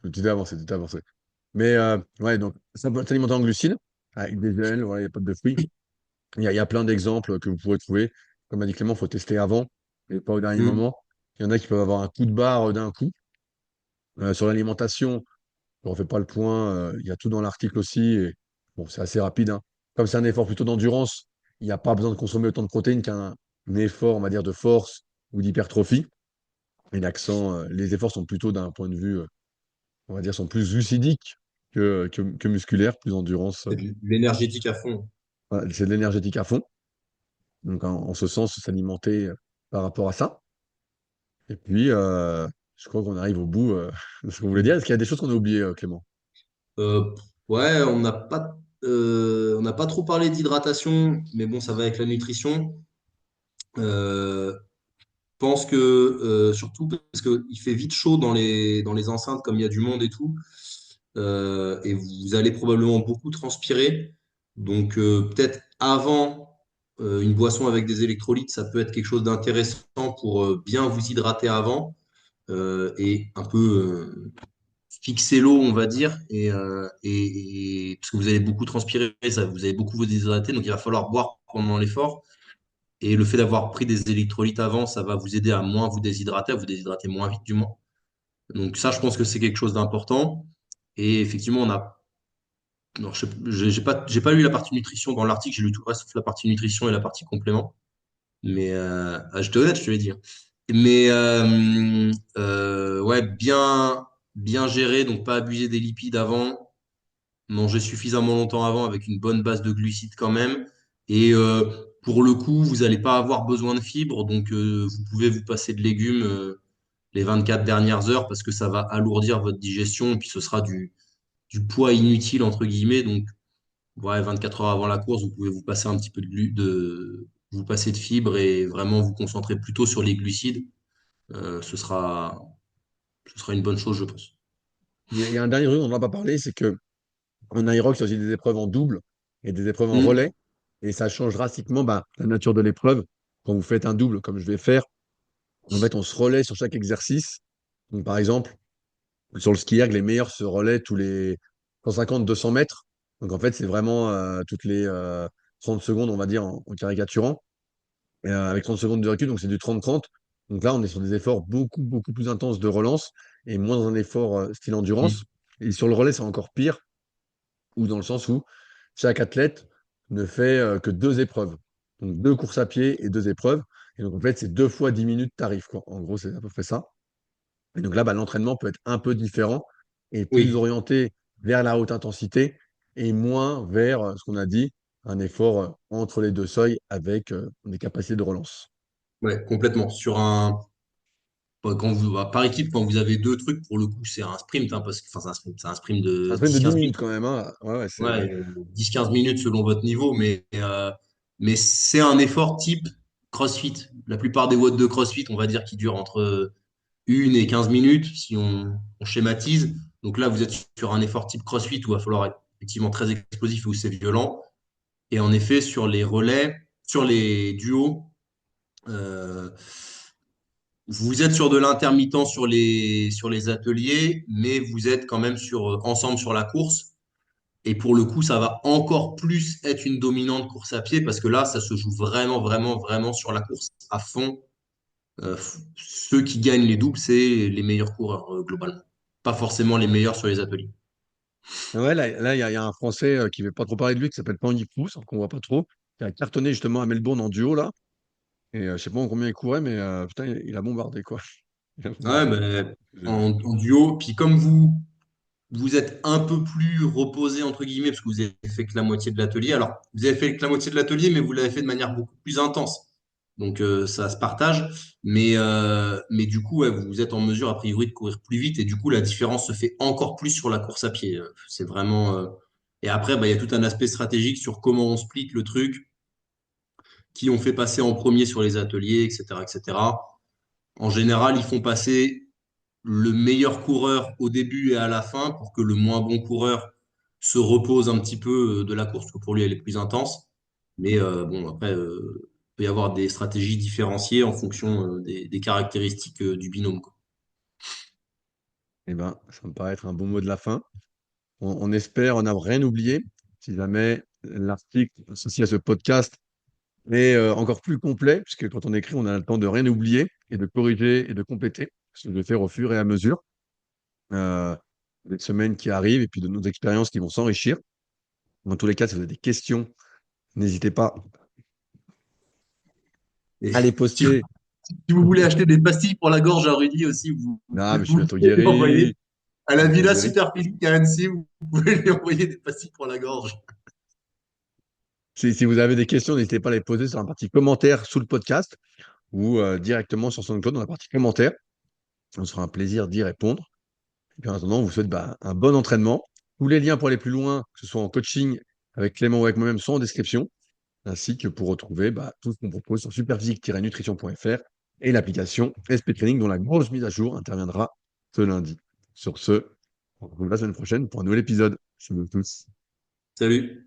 Tout est avancé, tout est avancé. Mais ouais, donc ça peut s'alimenter en glucides, avec des gels, voilà, il n'y a pas de fruits. Il y a plein d'exemples que vous pourrez trouver. Comme a dit Clément, il faut tester avant et pas au dernier Mm. moment. Il y en a qui peuvent avoir un coup de barre d'un coup. Sur l'alimentation, on ne refait pas le point, il y a tout dans l'article aussi. Et, bon, c'est assez rapide, hein. Comme c'est un effort plutôt d'endurance, il n'y a pas besoin de consommer autant de protéines qu'un effort, on va dire, de force ou d'hypertrophie. Et les efforts sont plutôt d'un point de vue, on va dire, sont plus lucidiques que musculaires, plus endurance. C'est de l'énergétique à fond. Voilà, c'est de l'énergétique à fond. Donc, en ce sens, s'alimenter par rapport à ça. Et puis, je crois qu'on arrive au bout de ce qu'on voulait dire. Est-ce qu'il y a des choses qu'on a oubliées, Clément? Euh, ouais, on n'a pas trop parlé d'hydratation, mais bon, ça va avec la nutrition. Je pense que surtout parce qu'il fait vite chaud dans les enceintes, comme il y a du monde et tout, et vous allez probablement beaucoup transpirer. Donc peut-être avant une boisson avec des électrolytes, ça peut être quelque chose d'intéressant pour bien vous hydrater avant et un peu fixer l'eau, on va dire, parce que vous allez beaucoup transpirer, ça, vous allez beaucoup vous déshydrater, donc il va falloir boire pendant l'effort. Et le fait d'avoir pris des électrolytes avant, ça va vous aider à moins vous déshydrater, à vous déshydrater moins vite du moins. Donc ça, je pense que c'est quelque chose d'important. Et effectivement, on a, non, j'ai pas lu la partie nutrition dans l'article, j'ai lu tout le reste sauf la partie nutrition et la partie complément. Mais j'étais honnête, je te l'ai dit, hein. Mais ouais, bien gérer, donc pas abuser des lipides avant, manger suffisamment longtemps avant avec une bonne base de glucides quand même. Et pour le coup, vous n'allez pas avoir besoin de fibres, donc vous pouvez vous passer de légumes les 24 dernières heures parce que ça va alourdir votre digestion et puis ce sera du poids inutile entre guillemets. Donc, ouais, 24 heures avant la course, vous pouvez vous passer un petit peu vous passer de fibres et vraiment vous concentrer plutôt sur les glucides. Euh, ce sera, ce sera une bonne chose, je pense. Il y a un dernier truc dont on n'a pas parlé, c'est que en Irox, il y a aussi des épreuves en double et des épreuves en Hmm. relais. Et ça change drastiquement la nature de l'épreuve. Quand vous faites un double, comme je vais faire, en fait, on se relaie sur chaque exercice. Donc, par exemple, sur le ski erg, les meilleurs se relaient tous les 150-200 mètres. Donc, en fait, c'est vraiment toutes les 30 secondes, on va dire, en caricaturant. Et, avec 30 secondes de recul, donc c'est du 30-30. Donc là, on est sur des efforts beaucoup, beaucoup plus intenses de relance et moins dans un effort style endurance. Hmm. Et sur le relais, c'est encore pire, ou dans le sens où chaque athlète ne fait que deux épreuves. Donc deux courses à pied et deux épreuves. Et donc en fait, c'est 2 fois 10 minutes tarif, quoi. En gros, c'est à peu près ça. Et donc là, l'entraînement peut être un peu différent et plus Oui, orienté vers la haute intensité et moins vers ce qu'on a dit, un effort entre les deux seuils avec des capacités de relance. ouais, complètement. Par équipe, quand vous avez deux trucs, pour le coup, c'est un sprint, hein, parce que, enfin, c'est un sprint C'est un de sprint de dix 10 quinze minutes minutes. quand même, hein. Ouais, ouais, Ouais, 10-15 minutes selon votre niveau, mais c'est un effort type CrossFit. La plupart des watts de CrossFit, on va dire, qui durent entre 1 et 15 minutes, si on schématise. Donc là, vous êtes sur un effort type CrossFit où il va falloir être effectivement très explosif et où c'est violent. Et en effet, sur les relais, sur les duos, euh, vous êtes sur de l'intermittent sur les ateliers, mais vous êtes quand même ensemble sur la course. Et pour le coup, ça va encore plus être une dominante course à pied parce que là, ça se joue vraiment, vraiment, vraiment sur la course à fond. Ceux qui gagnent les doubles, c'est les meilleurs coureurs globalement. Pas forcément les meilleurs sur les ateliers. Ouais, là, il y a un Français qui ne veut pas trop parler de lui, qui s'appelle Tanguy Pousse, qu'on voit pas trop, qui a cartonné justement à Melbourne en duo, là. Et je sais pas en combien il courait, mais putain, il a bombardé, quoi. Il a Ouais, bombardé. ben, J'ai vu. en duo, puis comme vous êtes un peu plus reposé, entre guillemets, parce que vous avez fait que la moitié de l'atelier. Alors, vous avez fait que la moitié de l'atelier, mais vous l'avez fait de manière beaucoup plus intense. Donc, ça se partage. Mais du coup, ouais, vous êtes en mesure, a priori, de courir plus vite. Et du coup, la différence se fait encore plus sur la course à pied. C'est vraiment. Et après, bah, il y a tout un aspect stratégique sur comment on split le truc, qui on fait passer en premier sur les ateliers, etc., etc. En général, ils font passer le meilleur coureur au début et à la fin pour que le moins bon coureur se repose un petit peu de la course, parce que pour lui, elle est plus intense. Mais bon, après, il peut y avoir des stratégies différenciées en fonction des caractéristiques du binôme, quoi. Eh ben, ça me paraît être un bon mot de la fin. On espère en avoir rien oublié. Si jamais l'article associé à ce podcast est encore plus complet, puisque quand on écrit, on a le temps de rien oublier et de corriger et de compléter, ce que je vais faire au fur et à mesure euh, des semaines qui arrivent et puis de nos expériences qui vont s'enrichir. Dans tous les cas, si vous avez des questions, n'hésitez pas Et à les si vous, poster. si vous voulez acheter des pastilles pour la gorge à Rudy aussi, vous Ah, pouvez mais je suis vous bientôt lui envoyer guéri. à Je suis la bientôt Villa guéri. Superphysique à Annecy, vous pouvez lui envoyer des pastilles pour la gorge. Si vous avez des questions, n'hésitez pas à les poser sur la partie commentaires sous le podcast ou directement sur SoundCloud dans la partie commentaires. On se fera un plaisir d'y répondre. Et puis en attendant, on vous souhaite un bon entraînement. Tous les liens pour aller plus loin, que ce soit en coaching avec Clément ou avec moi-même, sont en description, ainsi que pour retrouver tout ce qu'on propose sur superphysique-nutrition.fr et l'application SP Training dont la grosse mise à jour interviendra ce lundi. Sur ce, on se retrouve la semaine prochaine pour un nouvel épisode. Salut à tous. Salut.